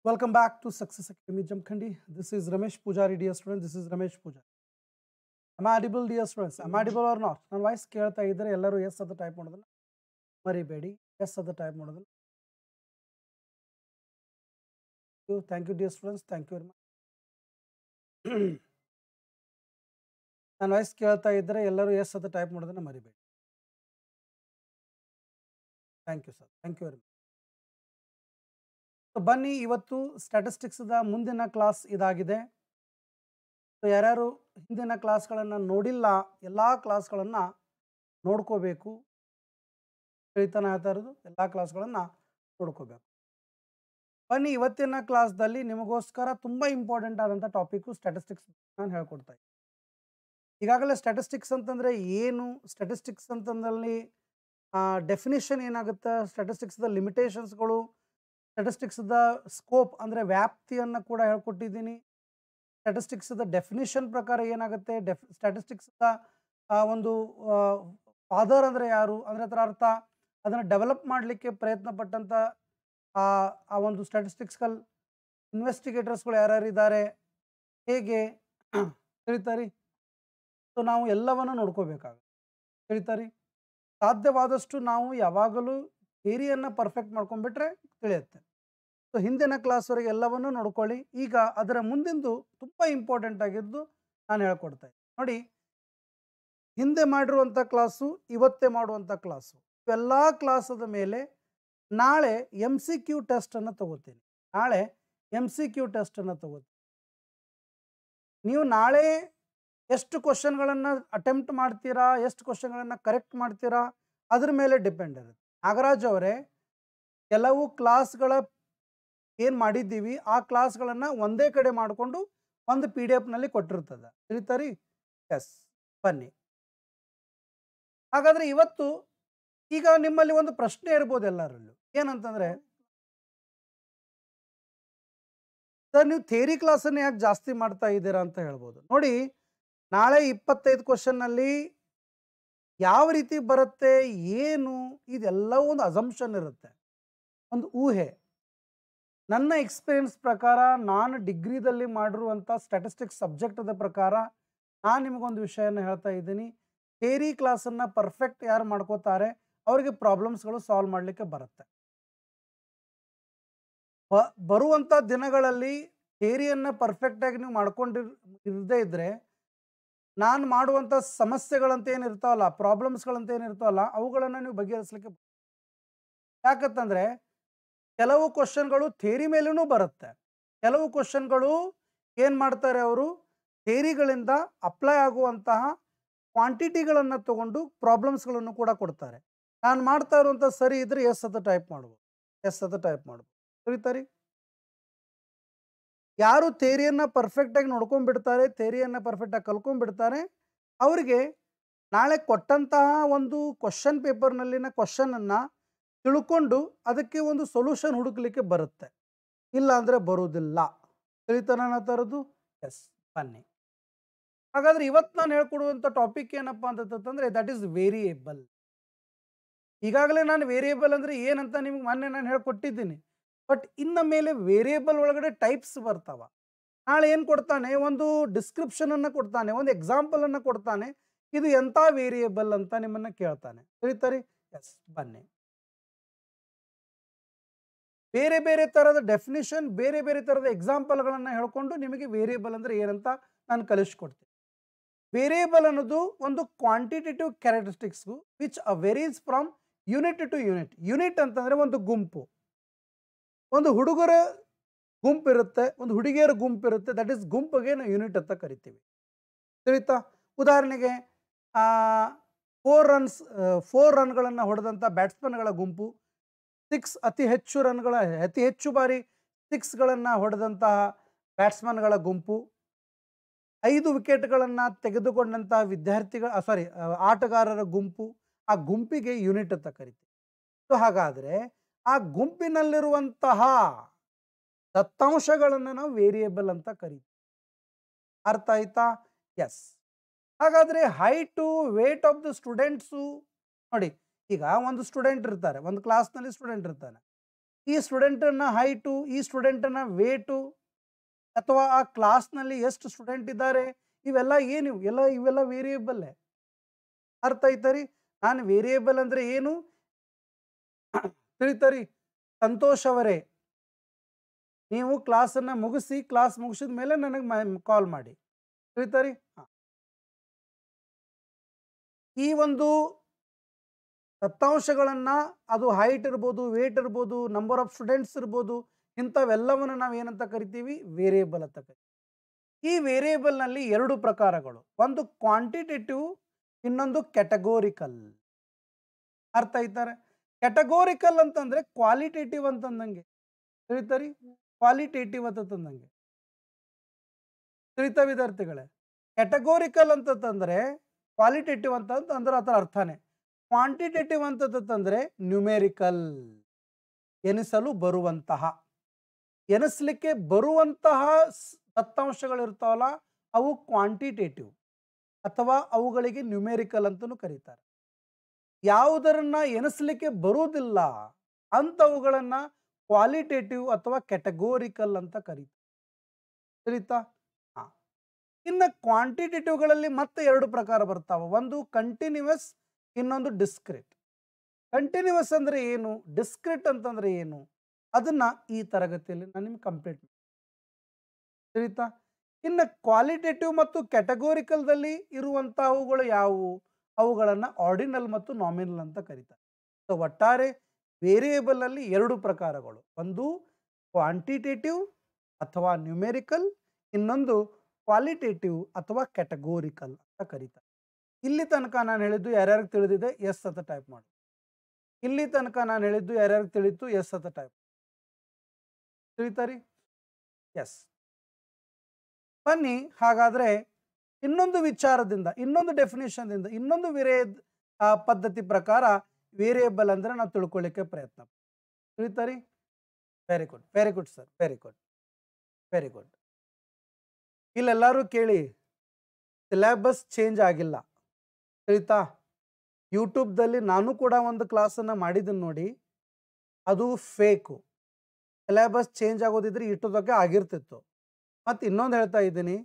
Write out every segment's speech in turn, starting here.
Welcome back to Success Academy Jamkhandi. This is Ramesh Pujari, dear students. This is Ramesh Pujari. Am I audible, dear students? Am I audible or not? ನನ್ನ voice ಕೇಳ್ತಾ ಇದ್ದರೆ ಎಲ್ಲರೂ yes ಅಂತ type ಮಾಡೋದನ್ನ ಮರಿಬೇಡಿ. S ಅಂತ type ಮಾಡೋದನ್ನ. Thank you, dear students. Thank you very much. ನನ್ನ ವಾಯ್ಸ್ ಕೇಳ್ತಾ ಇದ್ದರೆ ಎಲ್ಲರೂ ಎಸ್ ಅಂತ ಟೈಪ್ ಮಾಡೋದನ್ನ ಮರಿಬೇಡಿ. Thank you sir. Thank you very much. ಬನ್ನಿ, ಇವತ್ತು ಸ್ಟ್ಯಾಟಿಸ್ಟಿಕ್ಸ್ದ ಮುಂದಿನ ಕ್ಲಾಸ್ ಇದಾಗಿದೆ. ಸೊ ಯಾರ್ಯಾರು ಹಿಂದಿನ ಕ್ಲಾಸ್ಗಳನ್ನು ನೋಡಿಲ್ಲ, ಎಲ್ಲ ಕ್ಲಾಸ್ಗಳನ್ನು ನೋಡ್ಕೋಬೇಕು. ಹೇಳ್ತಾನೆ ಹೇಳ್ತಾ ಇರೋದು ಎಲ್ಲ ಕ್ಲಾಸ್ಗಳನ್ನು ನೋಡ್ಕೋಬೇಕು. ಬನ್ನಿ, ಇವತ್ತಿನ ಕ್ಲಾಸ್ದಲ್ಲಿ ನಿಮಗೋಸ್ಕರ ತುಂಬ ಇಂಪಾರ್ಟೆಂಟ್ ಆದಂಥ ಟಾಪಿಕ್ಕು ಸ್ಟ್ಯಾಟಿಸ್ಟಿಕ್ಸ್ ನಾನು ಹೇಳ್ಕೊಡ್ತಾ ಇದ್ದೀನಿ. ಈಗಾಗಲೇ ಸ್ಟ್ಯಾಟಿಸ್ಟಿಕ್ಸ್ ಅಂತಂದರೆ ಏನು, ಸ್ಟ್ಯಾಟಿಸ್ಟಿಕ್ಸ್ ಅಂತಂದಲ್ಲಿ ಡೆಫಿನಿಷನ್ ಏನಾಗುತ್ತೆ, ಸ್ಟ್ಯಾಟಿಸ್ಟಿಕ್ಸ್ದ ಲಿಮಿಟೇಷನ್ಸ್ಗಳು, ಸ್ಟ್ಯಾಟಿಸ್ಟಿಕ್ಸ್ದ ಸ್ಕೋಪ್ ಅಂದರೆ ವ್ಯಾಪ್ತಿಯನ್ನು ಕೂಡ ಹೇಳ್ಕೊಟ್ಟಿದ್ದೀನಿ. ಸ್ಟ್ಯಾಟಿಸ್ಟಿಕ್ಸ್ದ ಡೆಫಿನಿಷನ್ ಪ್ರಕಾರ ಏನಾಗುತ್ತೆ, ಸ್ಟ್ಯಾಟಿಸ್ಟಿಕ್ಸ್ದ ಒಂದು ಫಾದರ್ ಅಂದರೆ ಯಾರು, ಅಂದರೆ ಅದರ ಅರ್ಥ ಅದನ್ನು ಡೆವಲಪ್ ಮಾಡಲಿಕ್ಕೆ ಪ್ರಯತ್ನ ಪಟ್ಟಂಥ ಆ ಒಂದು ಸ್ಟ್ಯಾಟಿಸ್ಟಿಕ್ಸ್ಕಲ್ ಇನ್ವೆಸ್ಟಿಗೇಟರ್ಸ್ಗಳು ಯಾರ್ಯಾರಿದ್ದಾರೆ, ಹೇಗೆ ತಿಳಿತಾರಿ. ಸೊ ನಾವು ಎಲ್ಲವನ್ನು ನೋಡ್ಕೋಬೇಕಾಗುತ್ತೆ, ತಿಳಿತಾರಿ. ಸಾಧ್ಯವಾದಷ್ಟು ನಾವು ಯಾವಾಗಲೂ ಥಿಯರಿಯನ್ನು ಪರ್ಫೆಕ್ಟ್ ಮಾಡ್ಕೊಂಡ್ಬಿಟ್ರೆ ತಿಳಿಯುತ್ತೆ. ಸೊ ಹಿಂದಿನ ಕ್ಲಾಸ್ವರೆಗೆ ಎಲ್ಲವನ್ನೂ ನೋಡ್ಕೊಳ್ಳಿ. ಈಗ ಅದರ ಮುಂದಿಂದು ತುಂಬ ಇಂಪಾರ್ಟೆಂಟ್ ಆಗಿದ್ದು ನಾನು ಹೇಳ್ಕೊಡ್ತಾ ಇದ್ದೀನಿ. ನೋಡಿ, ಹಿಂದೆ ಮಾಡಿರುವಂಥ ಕ್ಲಾಸು, ಇವತ್ತೇ ಮಾಡುವಂಥ ಕ್ಲಾಸು, ಇವೆಲ್ಲ ಕ್ಲಾಸದ ಮೇಲೆ ನಾಳೆ MCQ ಟೆಸ್ಟನ್ನು ತಗೋತೀನಿ. ನಾಳೆ MCQ ಟೆಸ್ಟನ್ನು ತಗೋತೀನಿ. ನೀವು ನಾಳೆ ಎಷ್ಟು ಕ್ವಶನ್ಗಳನ್ನು ಅಟೆಂಪ್ಟ್ ಮಾಡ್ತೀರಾ, ಎಷ್ಟು ಕ್ವಶನ್ಗಳನ್ನು ಕರೆಕ್ಟ್ ಮಾಡ್ತೀರಾ, ಅದ್ರ ಮೇಲೆ ಡಿಪೆಂಡ್ ಇರುತ್ತೆ. ನಾಗರಾಜ್ ಅವರೇ, ಕೆಲವು ಕ್ಲಾಸ್ಗಳ ಏನು ಮಾಡಿದ್ದೀವಿ ಆ ಕ್ಲಾಸ್ಗಳನ್ನು ಒಂದೇ ಕಡೆ ಮಾಡಿಕೊಂಡು ಒಂದು PDF ಕೊಟ್ಟಿರ್ತದೆ, ತಿಳಿತಾರಿ. ಎಸ್, ಬನ್ನಿ. ಹಾಗಾದರೆ ಇವತ್ತು ಈಗ ನಿಮ್ಮಲ್ಲಿ ಒಂದು ಪ್ರಶ್ನೆ ಇರ್ಬೋದು ಎಲ್ಲರಲ್ಲೂ, ಏನಂತಂದರೆ, ಸರ್ ನೀವು ಥಿಯರಿ ಕ್ಲಾಸನ್ನು ಯಾಕೆ ಜಾಸ್ತಿ ಮಾಡ್ತಾ ಇದ್ದೀರಾ ಅಂತ ಹೇಳ್ಬೋದು. ನೋಡಿ, ನಾಳೆ 25 ಕ್ವಶನ್ನಲ್ಲಿ ಯಾವ ರೀತಿ ಬರುತ್ತೆ, ಏನು, ಇದೆಲ್ಲವೂ ಒಂದು ಅಸಂಪ್ಷನ್ ಇರುತ್ತೆ, ಒಂದು ಊಹೆ. ನನ್ನ ಎಕ್ಸ್ಪೀರಿಯನ್ಸ್ ಪ್ರಕಾರ, ನಾನು ಡಿಗ್ರಿದಲ್ಲಿ ಮಾಡಿರುವಂಥ ಸ್ಟ್ಯಾಟಿಸ್ಟಿಕ್ಸ್ ಸಬ್ಜೆಕ್ಟದ ಪ್ರಕಾರ ನಾನು ನಿಮಗೊಂದು ವಿಷಯನ ಹೇಳ್ತಾ ಇದ್ದೀನಿ. ಥಿಯರಿ ಕ್ಲಾಸನ್ನು ಪರ್ಫೆಕ್ಟ್ ಯಾರು ಮಾಡ್ಕೋತಾರೆ ಅವರಿಗೆ ಪ್ರಾಬ್ಲಮ್ಸ್ಗಳು ಸಾಲ್ವ್ ಮಾಡಲಿಕ್ಕೆ ಬರುತ್ತೆ. ಬರುವಂಥ ದಿನಗಳಲ್ಲಿ ಥಿಯರಿಯನ್ನು ಪರ್ಫೆಕ್ಟಾಗಿ ನೀವು ಮಾಡ್ಕೊಂಡಿರದೇ ಇದ್ದರೆ, ನಾನು ಮಾಡುವಂಥ ಸಮಸ್ಯೆಗಳಂತ ಏನಿರ್ತಾವಲ್ಲ, ಪ್ರಾಬ್ಲಮ್ಸ್ಗಳಂತ ಏನಿರ್ತಾವಲ್ಲ, ಅವುಗಳನ್ನು ನೀವು ಬಗೆಹರಿಸಲಿಕ್ಕೆ. ಯಾಕಂತಂದರೆ ಕೆಲವು ಕ್ವಶನ್ಗಳು ಥಿಯರಿ ಮೇಲೂ ಬರುತ್ತೆ, ಕೆಲವು ಕ್ವಶನ್ಗಳು ಏನು ಮಾಡ್ತಾರೆ, ಅವರು ಥಿಯರಿಗಳಿಂದ ಅಪ್ಲೈ ಆಗುವಂತಹ ಕ್ವಾಂಟಿಟಿಗಳನ್ನು ತಗೊಂಡು ಪ್ರಾಬ್ಲಮ್ಸ್ಗಳನ್ನು ಕೂಡ ಕೊಡ್ತಾರೆ. ನಾನು ಮಾಡ್ತಾ ಇರುವಂಥ ಸರಿ ಇದ್ರೆ ಎಸ್ ಅಂತ ಟೈಪ್ ಮಾಡ್ಬೋದು, ಎಸ್ ಅಂತ ಟೈಪ್ ಮಾಡ್ಬೋದು, ತಿಳಿತಾರಿ. ಯಾರು ಥಿಯರಿಯನ್ನು ಪರ್ಫೆಕ್ಟಾಗಿ ನೋಡ್ಕೊಂಡ್ಬಿಡ್ತಾರೆ, ಥಿಯರಿಯನ್ನು ಪರ್ಫೆಕ್ಟಾಗಿ ಕಲ್ಕೊಂಡ್ಬಿಡ್ತಾರೆ, ಅವರಿಗೆ ನಾಳೆ ಕೊಟ್ಟಂತಹ ಒಂದು ಕ್ವಶನ್ ಪೇಪರ್ನಲ್ಲಿನ ಕ್ವಶನನ್ನು ತಿಳ್ಕೊಂಡು ಅದಕ್ಕೆ ಒಂದು ಸೊಲ್ಯೂಷನ್ ಹುಡುಕಲಿಕ್ಕೆ ಬರುತ್ತೆ, ಇಲ್ಲ ಅಂದರೆ ಬರೋದಿಲ್ಲ, ತಿಳಿತಾನ ಅನ್ನೋದು. ಎಸ್, ಬನ್ನಿ. ಹಾಗಾದರೆ ಇವತ್ತು ನಾನು ಹೇಳ್ಕೊಡುವಂಥ ಟಾಪಿಕ್ ಏನಪ್ಪ ಅಂತಂತಂದರೆ, ದಟ್ ಈಸ್ ವೇರಿಯೇಬಲ್. ಈಗಾಗಲೇ ನಾನು ವೇರಿಯೇಬಲ್ ಅಂದರೆ ಏನಂತ ನಿಮ್ಗೆ ಮೊನ್ನೆ ನಾನು ಹೇಳ್ಕೊಟ್ಟಿದ್ದೀನಿ. ಬಟ್ ಇನ್ನು ಮೇಲೆ ವೇರಿಯೇಬಲ್ ಒಳಗಡೆ ಟೈಪ್ಸ್ ಬರ್ತಾವ. ನಾಳೆ ಏನು ಕೊಡ್ತಾನೆ, ಒಂದು ಡಿಸ್ಕ್ರಿಪ್ಷನನ್ನು ಕೊಡ್ತಾನೆ, ಒಂದು ಎಕ್ಸಾಂಪಲನ್ನು ಕೊಡ್ತಾನೆ, ಇದು ಎಂಥ ವೇರಿಯೇಬಲ್ ಅಂತ ನಿಮ್ಮನ್ನು ಕೇಳ್ತಾನೆ, ತಿಳಿತಾರಿ. ಎಸ್, ಬನ್ನಿ. ಬೇರೆ ಬೇರೆ ಥರದ ಡೆಫಿನಿಷನ್, ಬೇರೆ ಬೇರೆ ಥರದ ಎಕ್ಸಾಂಪಲ್ಗಳನ್ನು ಹೇಳ್ಕೊಂಡು ನಿಮಗೆ ವೇರಿಯೇಬಲ್ ಅಂದರೆ ಏನಂತ ನಾನು ಕಲಿಸ್ಕೊಡ್ತೀನಿ. ವೇರಿಯೇಬಲ್ ಅನ್ನೋದು ಒಂದು quantitative characteristics which varies from unit to unit. Unit ಅಂತಂದರೆ ಒಂದು ಗುಂಪು, ಒಂದು ಹುಡುಗರ ಗುಂಪಿರುತ್ತೆ, ಒಂದು ಹುಡುಗಿಯರ ಗುಂಪಿರುತ್ತೆ, ದಟ್ ಈಸ್ ಗುಂಪಿಗೆ ನಾವು ಯೂನಿಟ್ ಅಂತ ಕರಿತೀವಿ, ತಿಳಿತಾ. ಉದಾಹರಣೆಗೆ 4 ರನ್ಗಳನ್ನು ಹೊಡೆದಂಥ ಬ್ಯಾಟ್ಸ್ಮನ್ಗಳ ಗುಂಪು, ಅತಿ ಹೆಚ್ಚು ಬಾರಿ 6ಗಳನ್ನು ಹೊಡೆದಂತಹ ಬ್ಯಾಟ್ಸ್ಮನ್ಗಳ ಗುಂಪು, 5 ವಿಕೆಟ್ಗಳನ್ನು ತೆಗೆದುಕೊಂಡಂತಹ ಆಟಗಾರರ ಗುಂಪು, ಆ ಗುಂಪಿಗೆ ಯೂನಿಟ್ ಅಂತ ಕರಿತೀವಿ. ಸೊ ಹಾಗಾದರೆ ಆ ಗುಂಪಿನಲ್ಲಿರುವಂತಹ ದತ್ತಾಂಶಗಳನ್ನು ನಾವು ವೇರಿಯೇಬಲ್ ಅಂತ ಕರಿತೀವಿ, ಅರ್ಥ ಆಯ್ತಾ. ಎಸ್. ಹಾಗಾದರೆ height, weight of the students, ನೋಡಿ, ಈಗ ಒಂದು ಸ್ಟೂಡೆಂಟ್ ಇರ್ತಾರೆ, ಒಂದು ಕ್ಲಾಸ್ನಲ್ಲಿ ಸ್ಟೂಡೆಂಟ್ ಇರ್ತಾನೆ. ಈ ಸ್ಟೂಡೆಂಟನ್ನ ಹೈಟು, ಈ ಸ್ಟೂಡೆಂಟನ್ನ ವೇಟು, ಅಥವಾ ಆ ಕ್ಲಾಸ್ನಲ್ಲಿ ಎಷ್ಟು ಸ್ಟೂಡೆಂಟ್ ಇದ್ದಾರೆ, ಇವೆಲ್ಲ ಏನು ಇವೆಲ್ಲ ವೇರಿಯೇಬಲ್ಲೇ. ಅರ್ಥ ಆಯ್ತರಿ? ನಾನು ವೇರಿಯೇಬಲ್ ಅಂದ್ರೆ ಏನು ತಿಳಿತರಿ? ಸಂತೋಷ್ ಅವರೇ, ನೀವು ಕ್ಲಾಸನ್ನು ಮುಗಿಸಿ, ಕ್ಲಾಸ್ ಮುಗಿಸಿದ ಮೇಲೆ ನನಗೆ ಕಾಲ್ ಮಾಡಿ. ತಿಳಿತರಿ? ಈ ಒಂದು ದತ್ತಾಂಶಗಳನ್ನು, ಅದು ಹೈಟ್ ಇರ್ಬೋದು, ವೇಟ್ ಇರ್ಬೋದು, ನಂಬರ್ ಆಫ್ ಸ್ಟೂಡೆಂಟ್ಸ್ ಇರ್ಬೋದು, ಇಂಥವೆಲ್ಲವನ್ನು ನಾವು ಏನಂತ ಕರಿತೀವಿ? ವೇರಿಯೇಬಲ್ ಅಂತ ಕರಿತೀವಿ. ಈ ವೇರಿಯೇಬಲ್ನಲ್ಲಿ ಎರಡು ಪ್ರಕಾರಗಳು, ಒಂದು ಕ್ವಾಂಟಿಟೇಟಿವ್, ಇನ್ನೊಂದು ಕ್ಯಾಟಗೋರಿಕಲ್. ಅರ್ಥ ಆಯ್ತಾರೆ? ಕ್ಯಾಟಗೋರಿಕಲ್ ಅಂತಂದ್ರೆ ಕ್ವಾಲಿಟೇಟಿವ್ ಅಂತಂದಂಗೆ. ತಿಳಿತರಿ? ಕ್ವಾಲಿಟೇಟಿವ್ ಅಂತ ತಂದಂಗೆ. ತಿಳಿತ ವಿದ್ಯಾರ್ಥಿಗಳೇ? ಕ್ಯಾಟಗೋರಿಕಲ್ ಅಂತಂದ್ರೆ ಕ್ವಾಲಿಟೇಟಿವ್ ಅಂತಂದ್ರೆ ಅದರ ಅರ್ಥನೇ. ಕ್ವಾಂಟಿಟೇಟಿವ್ ಅಂತಂದ್ರೆ ನ್ಯೂಮೆರಿಕಲ್, ಎನಿಸಲು ಬರುವಂತಹ, ಎನಿಸ್ಲಿಕ್ಕೆ ಬರುವಂತಹ ದತ್ತಾಂಶಗಳಿರ್ತಾವಲ್ಲ, ಅವು ಕ್ವಾಂಟಿಟೇಟಿವ್ ಅಥವಾ ಅವುಗಳಿಗೆ ನ್ಯೂಮೆರಿಕಲ್ ಅಂತಲೂ ಕರೀತಾರೆ. ಯಾವುದರನ್ನ ಎನಿಸ್ಲಿಕ್ಕೆ ಬರುವುದಿಲ್ಲ ಅಂಥವುಗಳನ್ನ ಕ್ವಾಲಿಟೇಟಿವ್ ಅಥವಾ ಕ್ಯಾಟಗೋರಿಕಲ್ ಅಂತ ಕರೀತಾರೆ. ತಿಳಿತಾ? ಇನ್ನು ಕ್ವಾಂಟಿಟೇಟಿವ್ಗಳಲ್ಲಿ ಮತ್ತೆ ಎರಡು ಪ್ರಕಾರ ಬರ್ತಾವೆ, ಒಂದು ಕಂಟಿನ್ಯೂಸ್, ಇನ್ನೊಂದು ಡಿಸ್ಕ್ರಿಟ್. ಕಂಟಿನ್ಯೂಸ್ ಅಂದ್ರೆ ಏನು, ಡಿಸ್ಕ್ರಿಟ್ ಅಂತಂದ್ರೆ ಏನು, ಅದನ್ನ ಈ ತರಗತಿಯಲ್ಲಿ ನಾನು ನಿಮ್ಗೆ ಕಂಪ್ಲೀಟ್ ಮಾಡಿ. ತಿಳಿತಾ? ಇನ್ನು ಕ್ವಾಲಿಟೇಟಿವ್ ಮತ್ತು ಕ್ಯಾಟಗೋರಿಕಲ್ದಲ್ಲಿ ಇರುವಂತಹವುಗಳು ಯಾವುವು? ಅವುಗಳನ್ನು ಆರ್ಡಿನಲ್ ಮತ್ತು ನಾಮಿನಲ್ ಅಂತ ಕರೀತಾರೆ. ಸೊ ಒಟ್ಟಾರೆ ವೇರಿಯೇಬಲ್ ಅಲ್ಲಿ ಎರಡು ಪ್ರಕಾರಗಳು, ಒಂದು ಕ್ವಾಂಟಿಟೇಟಿವ್ ಅಥವಾ ನ್ಯೂಮೆರಿಕಲ್, ಇನ್ನೊಂದು ಕ್ವಾಲಿಟೇಟಿವ್ ಅಥವಾ ಕ್ಯಾಟಗೋರಿಕಲ್ ಅಂತ ಕರೀತಾರೆ. ಇಲ್ಲಿ ತನಕ ನಾನು ಹೇಳಿದ್ದು ಯಾರ್ಯಾರಿಗೆ ತಿಳಿದಿದೆ ಎಸ್ ಅಂತ ಟೈಪ್ ಮಾಡಿ. ಇಲ್ಲಿ ತನಕ ನಾನು ಹೇಳಿದ್ದು ಯಾರ್ಯಾರಿಗೆ ತಿಳಿತು ಎಸ್ ಅಂತ ಟೈಪ್. ತಿಳಿತಾರಿ? ಎಸ್. ಬನ್ನಿ ಹಾಗಾದ್ರೆ ಇನ್ನೊಂದು ವಿಚಾರದಿಂದ, ಇನ್ನೊಂದು ಡೆಫಿನೇಷನ್ದಿಂದ, ಇನ್ನೊಂದು ಪದ್ಧತಿ ಪ್ರಕಾರ ವೇರಿಯೇಬಲ್ ಅಂದ್ರೆ ನಾವು ತಿಳ್ಕೊಳ್ಳಿಕ್ಕೆ ಪ್ರಯತ್ನ. ತಿಳಿತಾರಿ? Very good, very good sir, very good, very good. ಇಲ್ಲೆಲ್ಲರೂ ಕೇಳಿ, ಸಿಲೆಬಸ್ ಚೇಂಜ್ ಆಗಿಲ್ಲ. ತಿಳಿತಾ? ಯೂಟ್ಯೂಬ್ದಲ್ಲಿ ನಾನು ಕೂಡ ಒಂದು ಕ್ಲಾಸನ್ನು ಮಾಡಿದ್ದೀನಿ ನೋಡಿ, ಅದು ಫೇಕು. ಸಿಲೆಬಸ್ ಚೇಂಜ್ ಆಗೋದಿದ್ರೆ ಇಷ್ಟೊತ್ತಕ್ಕೆ ಆಗಿರ್ತಿತ್ತು. ಮತ್ತು ಇನ್ನೊಂದು ಹೇಳ್ತಾ ಇದ್ದೀನಿ,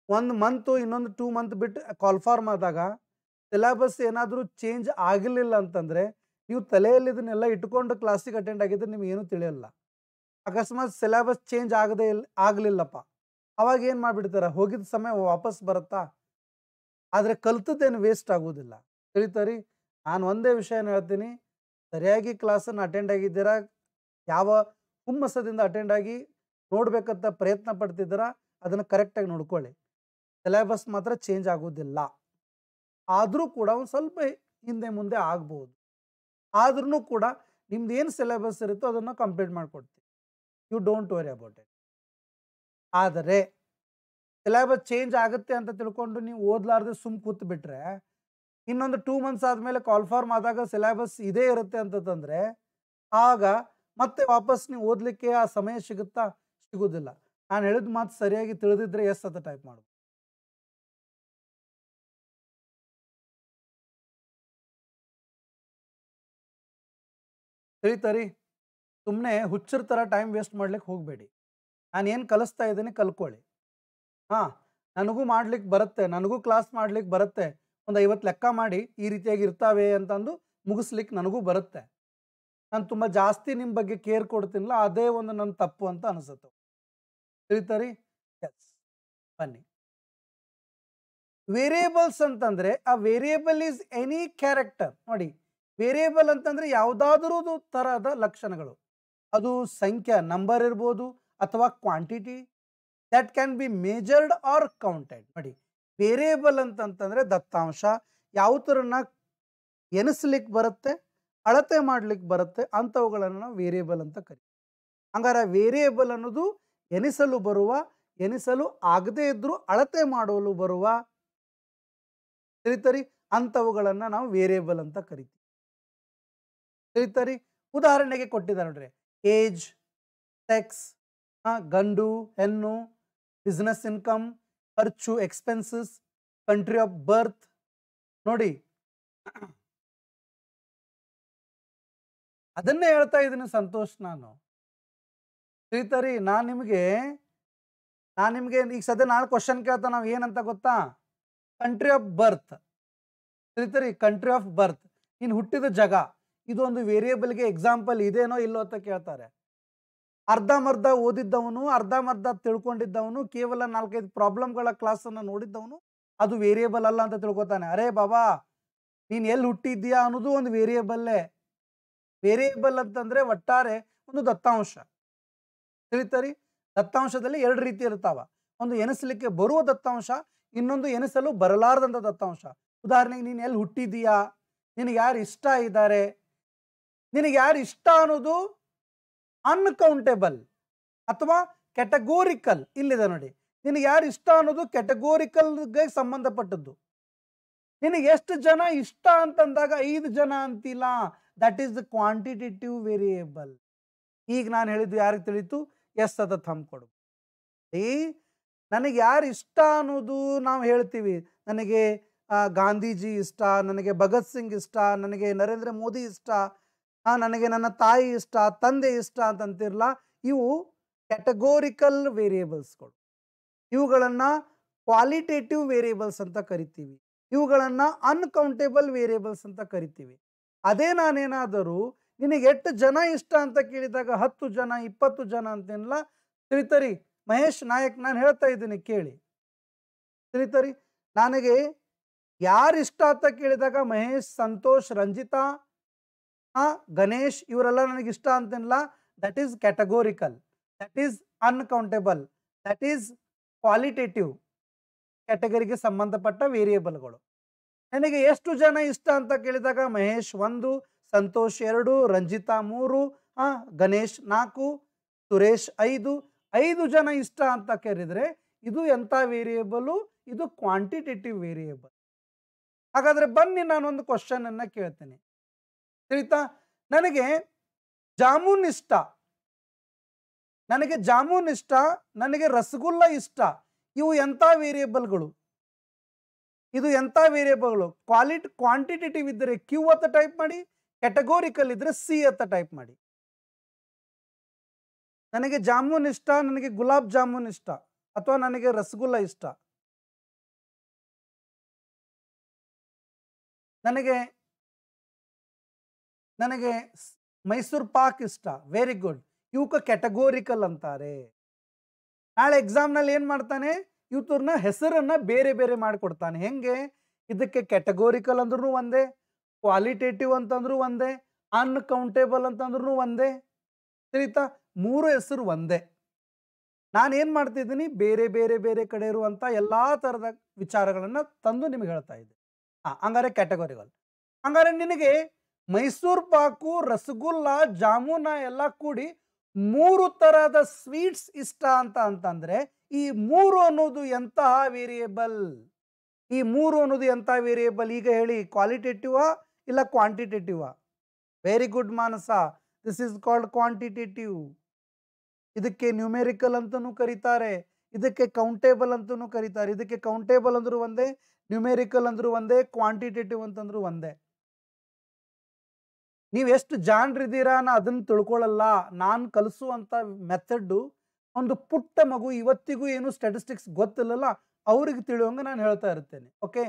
1 ಮಂತು ಇನ್ನೊಂದು 2 ಮಂತ್ ಬಿಟ್ಟು ಕಾಲ್ಫಾರ್ಮ್ ಆದಾಗ ಸಿಲೆಬಸ್ ಏನಾದರೂ ಚೇಂಜ್ ಆಗಲಿಲ್ಲ ಅಂತಂದರೆ, ನೀವು ತಲೆಯಲ್ಲಿ ಇದನ್ನೆಲ್ಲ ಇಟ್ಕೊಂಡು ಕ್ಲಾಸಿಗೆ ಅಟೆಂಡ್ ಆಗಿದ್ರೆ ನಿಮ್ಗೆ ಏನೂ ತಿಳಿಯಲ್ಲ. ಅಕಸ್ಮಾತ್ ಸಿಲೆಬಸ್ ಚೇಂಜ್ ಆಗಲಿಲ್ಲಪ್ಪ, ಅವಾಗ ಏನು ಮಾಡಿಬಿಡ್ತಾರೆ, ಹೋಗಿದ್ದ ಸಮಯ ವಾಪಸ್ ಬರುತ್ತಾ? ಆದರೆ ಕಲ್ತದ್ದೇನು ವೇಸ್ಟ್ ಆಗೋದಿಲ್ಲ. ತಿಳಿತಾರಿ? ನಾನು ಒಂದೇ ವಿಷಯನ ಹೇಳ್ತೀನಿ, ಸರಿಯಾಗಿ ಕ್ಲಾಸನ್ನು ಅಟೆಂಡ್ ಆಗಿದ್ದೀರಾ, ಯಾವ ಹುಮ್ಮಸದಿಂದ ಅಟೆಂಡ್ ಆಗಿ ನೋಡ್ಬೇಕಂತ ಪ್ರಯತ್ನ ಪಡ್ತಿದ್ದೀರಾ, ಅದನ್ನು ಕರೆಕ್ಟಾಗಿ ನೋಡ್ಕೊಳ್ಳಿ. ಸಿಲೆಬಸ್ ಮಾತ್ರ ಚೇಂಜ್ ಆಗೋದಿಲ್ಲ. ಆದರೂ ಕೂಡ ಒಂದು ಸ್ವಲ್ಪ ಹಿಂದೆ ಮುಂದೆ ಆಗ್ಬೋದು. ಆದ್ರೂ ಕೂಡ ನಿಮ್ದು ಏನು ಸಿಲೆಬಸ್ ಇರುತ್ತೋ ಅದನ್ನು ಕಂಪ್ಲೀಟ್ ಮಾಡಿಕೊಡ್ತೀವಿ. You don't worry about it. ಆದರೆ ಸಿಲೆಬಸ್ ಚೇಂಜ್ ಆಗುತ್ತೆ ಅಂತ ತಿಳ್ಕೊಂಡು ನೀವು ಓದಲಾರ್ದೆ ಸುಮ್ ಕೂತ್ ಬಿಟ್ರೆ, ಇನ್ನೊಂದು 2 ಮಂತ್ಸ್ ಆದಮೇಲೆ ಕಾಲ್ಫಾರ್ಮ್ ಆದಾಗ ಸಿಲೆಬಸ್ ಇದೇ ಇರುತ್ತೆ ಅಂತಂದರೆ, ಆಗ ಮತ್ತೆ ವಾಪಸ್ ನೀವು ಓದಲಿಕ್ಕೆ ಆ ಸಮಯ ಸಿಗುತ್ತಾ? ಸಿಗೋದಿಲ್ಲ. ನಾನು ಹೇಳಿದ ಮಾತು ಸರಿಯಾಗಿ ತಿಳಿದಿದ್ರೆ ಎಸ್ ಅಂತ ಟೈಪ್ ಮಾಡು. ತಿಳಿತಾರಿ? ಸುಮ್ಮನೆ ಹುಚ್ಚರ ಥರ ಟೈಮ್ ವೇಸ್ಟ್ ಮಾಡ್ಲಿಕ್ಕೆ ಹೋಗಬೇಡಿ. ನಾನು ಏನು ಕಲಿಸ್ತಾ ಇದ್ದೀನಿ ಕಲ್ಕೊಳ್ಳಿ. ಹಾಂ, ನನಗೂ ಮಾಡ್ಲಿಕ್ಕೆ ಬರುತ್ತೆ, ನನಗೂ ಕ್ಲಾಸ್ ಮಾಡ್ಲಿಕ್ಕೆ ಬರುತ್ತೆ, ಒಂದು 50 ಲೆಕ್ಕ ಮಾಡಿ ಈ ರೀತಿಯಾಗಿ ಇರ್ತಾವೆ ಅಂತಂದು ಮುಗಿಸ್ಲಿಕ್ಕೆ ನನಗೂ ಬರುತ್ತೆ. ನಾನು ತುಂಬ ಜಾಸ್ತಿ ನಿಮ್ಮ ಬಗ್ಗೆ ಕೇರ್ ಕೊಡ್ತೀನಿಲ್ಲ, ಅದೇ ಒಂದು ನನ್ನ ತಪ್ಪು ಅಂತ ಅನಿಸುತ್ತೆ. ತಿಳಿತಾರಿ? ಎಸ್. ಬನ್ನಿ, ವೇರಿಯೇಬಲ್ಸ್ ಅಂತಂದ್ರೆ ಆ ವೇರಿಯೇಬಲ್ ಈಸ್ ಎನಿ ಕ್ಯಾರೆಕ್ಟರ್. ನೋಡಿ, ವೇರಿಯೇಬಲ್ ಅಂತಂದ್ರೆ ಯಾವುದಾದ್ರೂ ತರಹದ ಲಕ್ಷಣಗಳು, ಅದು ಸಂಖ್ಯೆ ನಂಬರ್ ಇರ್ಬೋದು ಅಥವಾ quantity, that can be measured or counted. ನೋಡಿ, ವೇರಿಯೇಬಲ್ ಅಂತಂತಂದ್ರೆ ದತ್ತಾಂಶ, ಯಾವ ಥರನ ಎನಿಸ್ಲಿಕ್ಕೆ ಬರುತ್ತೆ, ಅಳತೆ ಮಾಡ್ಲಿಕ್ಕೆ ಬರುತ್ತೆ, ಅಂಥವುಗಳನ್ನು ನಾವು ವೇರಿಯೇಬಲ್ ಅಂತ ಕರಿತೀವಿ. ಹಂಗಾರೆ ವೇರಿಯೇಬಲ್ ಅನ್ನೋದು ಎನಿಸಲು ಬರುವ, ಎನಿಸಲು ಆಗದೇ ಇದ್ರೂ ಅಳತೆ ಮಾಡಲು ಬರುವ, ತಿಳಿತರಿ, ಅಂಥವುಗಳನ್ನು ನಾವು ವೇರಿಯೇಬಲ್ ಅಂತ ಕರಿತೀವಿ. ತಿಳಿತರಿ? ಉದಾಹರಣೆಗೆ ಕೊಟ್ಟಿದ್ದಾರೆ ನೋಡ್ರಿ, ಏಜ್, ಸೆಕ್ಸ್, ಗಂಡು ಹೆಣ್ಣು, ಬಿಸ್ನೆಸ್ ಇನ್ಕಮ್, ಖರ್ಚು ಎಕ್ಸ್ಪೆನ್ಸಸ್, ಕಂಟ್ರಿ ಆಫ್ ಬರ್ತ್. ನೋಡಿ, ಅದನ್ನೇ ಹೇಳ್ತಾ ಇದ್ದೀನಿ ಸಂತೋಷ್ ನಾನು. ತಿಳಿತರಿ ನಾನು ನಿಮಗೆ ಈಗ ಸದ್ಯ ನಾಳೆ ಕ್ವಶನ್ ಕೇಳ್ತಾ ನಾವು ಏನಂತ ಗೊತ್ತಾ? Country of birth. ತಿಳಿತರಿ ಕಂಟ್ರಿ ಆಫ್ ಬರ್ತ್. ನೀನು ಹುಟ್ಟಿದ ಜಾಗ. ಇದು ಒಂದು ವೇರಿಯೇಬಲ್‌ಗೆ ಎಕ್ಸಾಂಪಲ್ ಇದೇನೋ ಇಲ್ಲೋ ಅಂತ ಕೇಳ್ತಾರೆ. ಅರ್ಧಂಬರ್ಧ ಓದಿದ್ದವನು, ಅರ್ಧಂಬರ್ಧ ತಿಳ್ಕೊಂಡಿದ್ದವನು, ಕೇವಲ 4, 5 ಪ್ರಾಬ್ಲಮ್‌ಗಳ ಕ್ಲಾಸನ್ನ ನೋಡಿದ್ದವನು, ಅದು ವೇರಿಯೇಬಲ್ ಅಲ್ಲ ಅಂತ ತಿಳ್ಕೊತಾನೆ. ಅರೇ ಬಾಬಾ! ನೀನು ಎಲ್ಲಿ ಹುಟ್ಟಿದ್ದೀಯಾ ಅನ್ನೋದು ಒಂದು ವೇರಿಯೇಬಲ್ಲೇ. ವೇರಿಯೇಬಲ್ ಅಂತಂದ್ರೆ ಒಟ್ಟಾರೆ ಒಂದು ದತ್ತಾಂಶ. ತಿಳಿತರಿ? ದತ್ತಾಂಶದಲ್ಲಿ 2 ರೀತಿ ಇರ್ತಾವ. ಒಂದು ಎಣಿಸಲಿಕ್ಕೆ ಬರುವ ದತ್ತಾಂಶ, ಇನ್ನೊಂದು ಎಣಿಸಲು ಬರಲಾರದಂಥ ದತ್ತಾಂಶ. ಉದಾಹರಣೆಗೆ ನೀನು ಎಲ್ಲಿ ಹುಟ್ಟಿದ್ದೀಯಾ? ನಿನಗೆ ಯಾರು ಇಷ್ಟ ಇದ್ದಾರೆ? ನಿನಗೆ ಯಾರು ಇಷ್ಟ ಅನ್ನೋದು ಅನ್ಕೌಂಟೇಬಲ್ ಅಥವಾ ಕ್ಯಾಟಗೋರಿಕಲ್. ಇಲ್ಲಿದೆ ನೋಡಿ. ನಿನಗೆ ಯಾರು ಇಷ್ಟ ಅನ್ನೋದು ಕ್ಯಾಟಗೋರಿಕಲ್ಗೆ ಸಂಬಂಧಪಟ್ಟದ್ದು. ನಿನಗೆ ಎಷ್ಟು ಜನ ಇಷ್ಟ ಅಂತಂದಾಗ 5 ಜನ ಅಂತಿಲ್ಲ. That is the quantitative variable. ಈಗ ನಾನು ಹೇಳಿದ್ದು ಯಾರಿಗೆ ತಿಳಿತು? ಎಸ್ ಅದ ಥಂಬ್ ಕೊಡು. ಈ ನನಗೆ ಯಾರು ಇಷ್ಟ ಅನ್ನೋದು ನಾವು ಹೇಳ್ತೀವಿ. ನನಗೆ ಗಾಂಧೀಜಿ ಇಷ್ಟ, ನನಗೆ ಭಗತ್ ಸಿಂಗ್ ಇಷ್ಟ, ನನಗೆ ನರೇಂದ್ರ ಮೋದಿ ಇಷ್ಟ, ನನಗೆ ನನ್ನ ತಾಯಿ ಇಷ್ಟ, ತಂದೆ ಇಷ್ಟ ಅಂತಂತಿರಲ್ಲ. ಇವು ಕ್ಯಾಟಗೋರಿಕಲ್ ವೇರಿಯೇಬಲ್ಸ್ಗಳು. ಇವುಗಳನ್ನು ಕ್ವಾಲಿಟೇಟಿವ್ ವೇರಿಯೇಬಲ್ಸ್ ಅಂತ ಕರಿತೀವಿ. ಇವುಗಳನ್ನು ಅನ್ಕೌಂಟೇಬಲ್ ವೇರಿಯೇಬಲ್ಸ್ ಅಂತ ಕರಿತೀವಿ. ಅದೇ ನಾನೇನಾದರೂ ನಿನಗೆ ಎಷ್ಟು ಜನ ಇಷ್ಟ ಅಂತ ಕೇಳಿದಾಗ 10 ಜನ 20 ಜನ ಅಂತೇನಲ್ಲ. ತಿಳಿತರಿ? ಮಹೇಶ್ ನಾಯಕ್ ನಾನು ಹೇಳ್ತಾ ಇದ್ದೀನಿ ಕೇಳಿ. ತಿಳಿತರಿ? ನನಗೆ ಯಾರು ಇಷ್ಟ ಅಂತ ಕೇಳಿದಾಗ ಮಹೇಶ್, ಸಂತೋಷ್, ರಂಜಿತಾ, ಗಣೇಶ್ ಇವರೆಲ್ಲ ನನಗೆ ಇಷ್ಟ ಅಂತೇನಲ್ಲ. That is categorical, that is uncountable, that is qualitative. ಕ್ಯಾಟಗರಿಗೆ ಸಂಬಂಧಪಟ್ಟ ವೇರಿಯೇಬಲ್ಗಳು. ನನಗೆ ಎಷ್ಟು ಜನ ಇಷ್ಟ ಅಂತ ಕೇಳಿದಾಗ ಮಹೇಶ್ 1, ಸಂತೋಷ್ 2, ರಂಜಿತಾ 3, ಗಣೇಶ್ 4, ಸುರೇಶ್ 5. 5 ಜನ ಇಷ್ಟ ಅಂತ ಕೇಳಿದರೆ ಇದು ಎಂಥ ವೇರಿಯೇಬಲು? ಇದು ಕ್ವಾಂಟಿಟೇಟಿವ್ ವೇರಿಯೇಬಲ್. ಹಾಗಾದರೆ ಬನ್ನಿ ನಾನೊಂದು ಕ್ವಶನ್ ಅನ್ನ ಕೇಳ್ತೇನೆ. ತಿಳಿತಾ? ನನಗೆ ಜಾಮೂನ್ ಇಷ್ಟ, ನನಗೆ ರಸಗುಲ್ಲ ಇಷ್ಟ. ಇವು ಎಂಥ ವೇರಿಯೇಬಲ್ಗಳು? ಇದು ಎಂಥ ವೇರಿಯೇಬಲ್ಗಳು? ಕ್ವಾಂಟಿಟೇಟಿವ್ ಇದ್ದರೆ ಕ್ಯೂ ಅಂತ ಟೈಪ್ ಮಾಡಿ, ಕ್ಯಾಟಗೋರಿಕಲ್ ಇದ್ರೆ ಸಿ ಅಂತ ಟೈಪ್ ಮಾಡಿ. ನನಗೆ ಜಾಮೂನ್ ಇಷ್ಟ, ನನಗೆ ಗುಲಾಬ್ ಜಾಮೂನ್ ಇಷ್ಟ, ಅಥವಾ ನನಗೆ ರಸಗುಲ್ಲ ಇಷ್ಟ, ನನಗೆ ಮೈಸೂರು ಪಾಕ್ ಇಷ್ಟ. Very good. ಇವಕ್ಕೆ ಕ್ಯಾಟಗೋರಿಕಲ್ ಅಂತಾರೆ. ನಾಳೆ ಎಕ್ಸಾಮ್ನಲ್ಲಿ ಏನು ಮಾಡ್ತಾನೆ? ಇವತ್ತೂರ್ನ ಹೆಸರನ್ನ ಬೇರೆ ಬೇರೆ ಮಾಡಿಕೊಡ್ತಾನೆ. ಹೆಂಗೆ? ಇದಕ್ಕೆ ಕ್ಯಾಟಗೋರಿಕಲ್ ಅಂದ್ರೂ ಒಂದೇ, ಕ್ವಾಲಿಟೇಟಿವ್ ಅಂತಂದ್ರೂ ಒಂದೇ, ಅನ್ಕೌಂಟೇಬಲ್ ಅಂತಂದ್ರೂ ಒಂದೇ. ತಿಳಿತಾ? 3 ಹೆಸರು ಒಂದೇ. ನಾನೇನು ಮಾಡ್ತಿದ್ದೀನಿ? ಬೇರೆ ಬೇರೆ ಬೇರೆ ಕಡೆ ಇರುವಂಥ ಎಲ್ಲ ಥರದ ವಿಚಾರಗಳನ್ನು ತಂದು ನಿಮಗೆ ಹೇಳ್ತಾ ಇದ್ದೆ. ಹಂಗಾರೆ ಕ್ಯಾಟಗೋರಿಕಲ್. ಹಂಗಾರೆ ನಿನಗೆ ಮೈಸೂರು ಪಾಕು, ರಸಗುಲ್ಲ, ಜಾಮೂನ ಎಲ್ಲ ಕೂಡಿ 3 ಥರದ ಸ್ವೀಟ್ಸ್ ಇಷ್ಟ ಅಂತಂದ್ರೆ ಈ 3 ಅನ್ನೋದು ಎಂತಹ ವೇರಿಯೇಬಲ್? ಈ 3 ಅನ್ನೋದು ಎಂಥ ವೇರಿಯೇಬಲ್? ಈಗ ಹೇಳಿ, ಕ್ವಾಲಿಟೇಟಿವಾ ಇಲ್ಲ ಕ್ವಾಂಟಿಟೇಟಿವಾ? Very good Manasa. This is called quantitative. ಇದಕ್ಕೆ ನ್ಯೂಮೆರಿಕಲ್ ಅಂತಲೂ ಕರೀತಾರೆ, ಇದಕ್ಕೆ ಕೌಂಟೇಬಲ್ ಅಂತಲೂ ಕರೀತಾರೆ. ಇದಕ್ಕೆ ಕೌಂಟೇಬಲ್ ಅಂದ್ರೂ ಒಂದೇ, ನ್ಯೂಮೆರಿಕಲ್ ಅಂದ್ರೂ ಒಂದೇ, ಕ್ವಾಂಟಿಟೇಟಿವ್ ಅಂತಂದ್ರೂ ಒಂದೇ. ನೀವು ಎಷ್ಟು ಜಾಣರಿದ್ದೀರಾ ಅದನ್ನು ತಿಳ್ಕೊಳ್ಳಲ್ಲ. ನಾನು ಕಲಿಸುವಂಥ ಮೆಥಡ್ಡು ಒಂದು ಪುಟ್ಟ ಮಗು ಇವತ್ತಿಗೂ ಏನು ಸ್ಟ್ಯಾಟಿಸ್ಟಿಕ್ಸ್ ಗೊತ್ತಿಲ್ಲಲ್ಲ ಅವ್ರಿಗೆ ತಿಳಿಯುವಂಗೆ ನಾನು ಹೇಳ್ತಾ ಇರ್ತೇನೆ. Okay,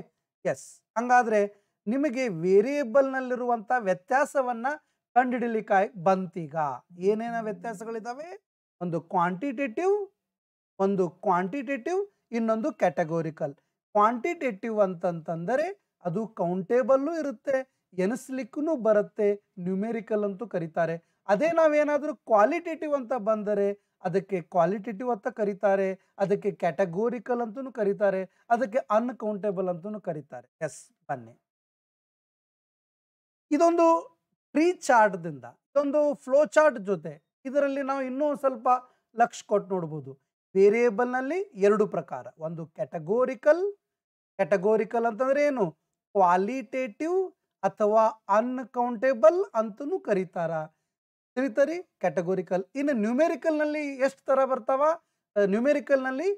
yes. ಹಂಗಾದ್ರೆ ನಿಮಗೆ ವೇರಿಯೇಬಲ್ನಲ್ಲಿರುವಂಥ ವ್ಯತ್ಯಾಸವನ್ನು ಕಂಡುಹಿಡಿಲಿಕ್ಕಾಗಿ ಬಂತೀಗ. ಏನೇನ ವ್ಯತ್ಯಾಸಗಳಿದ್ದಾವೆ? ಒಂದು ಕ್ವಾಂಟಿಟೇಟಿವ್, ಇನ್ನೊಂದು ಕ್ಯಾಟಗೋರಿಕಲ್. ಕ್ವಾಂಟಿಟೇಟಿವ್ ಅಂತಂತಂದರೆ ಅದು ಕೌಂಟೇಬಲ್ಲು ಇರುತ್ತೆ, ಎನಿಸ್ಲಿಕ್ಕೂ ಬರುತ್ತೆ, ನ್ಯೂಮೆರಿಕಲ್ ಅಂತೂ ಕರೀತಾರೆ. ಅದೇ ನಾವೇನಾದರೂ ಕ್ವಾಲಿಟೇಟಿವ್ ಅಂತ ಬಂದರೆ ಅದಕ್ಕೆ ಕ್ವಾಲಿಟೇಟಿವ್ ಅಂತ ಕರೀತಾರೆ, ಅದಕ್ಕೆ ಕ್ಯಾಟಗೋರಿಕಲ್ ಅಂತಲೂ ಕರೀತಾರೆ, ಅದಕ್ಕೆ ಅನ್ಕೌಂಟೇಬಲ್ ಅಂತಲೂ ಕರೀತಾರೆ. ಎಸ್, ಬನ್ನಿ. ಇದೊಂದು ಟ್ರೀ ಚಾರ್ಟ್ದಿಂದ, ಇದೊಂದು ಫ್ಲೋ ಚಾರ್ಟ್ ಜೊತೆ ಇದರಲ್ಲಿ ನಾವು ಇನ್ನೂ ಸ್ವಲ್ಪ ಲಕ್ಷ ಕೊಟ್ಟು ನೋಡ್ಬೋದು. ವೇರಿಯೇಬಲ್ನಲ್ಲಿ 2 ಪ್ರಕಾರ. ಒಂದು ಕ್ಯಾಟಗೋರಿಕಲ್ ಅಂತಂದ್ರೆ ಏನು? ಕ್ವಾಲಿಟೇಟಿವ್ ಅಥವಾ ಅನ್ಕೌಂಟೇಬಲ್ ಅಂತಲೂ ಕರೀತಾರ. ತಿಳಿತರಿ? ಕ್ಯಾಟಗೋರಿಕಲ್. ಇನ್ನು ನ್ಯೂಮೆರಿಕಲ್ನಲ್ಲಿ ಎಷ್ಟು ಥರ ಬರ್ತಾವ? ನ್ಯೂಮೆರಿಕಲ್ನಲ್ಲಿ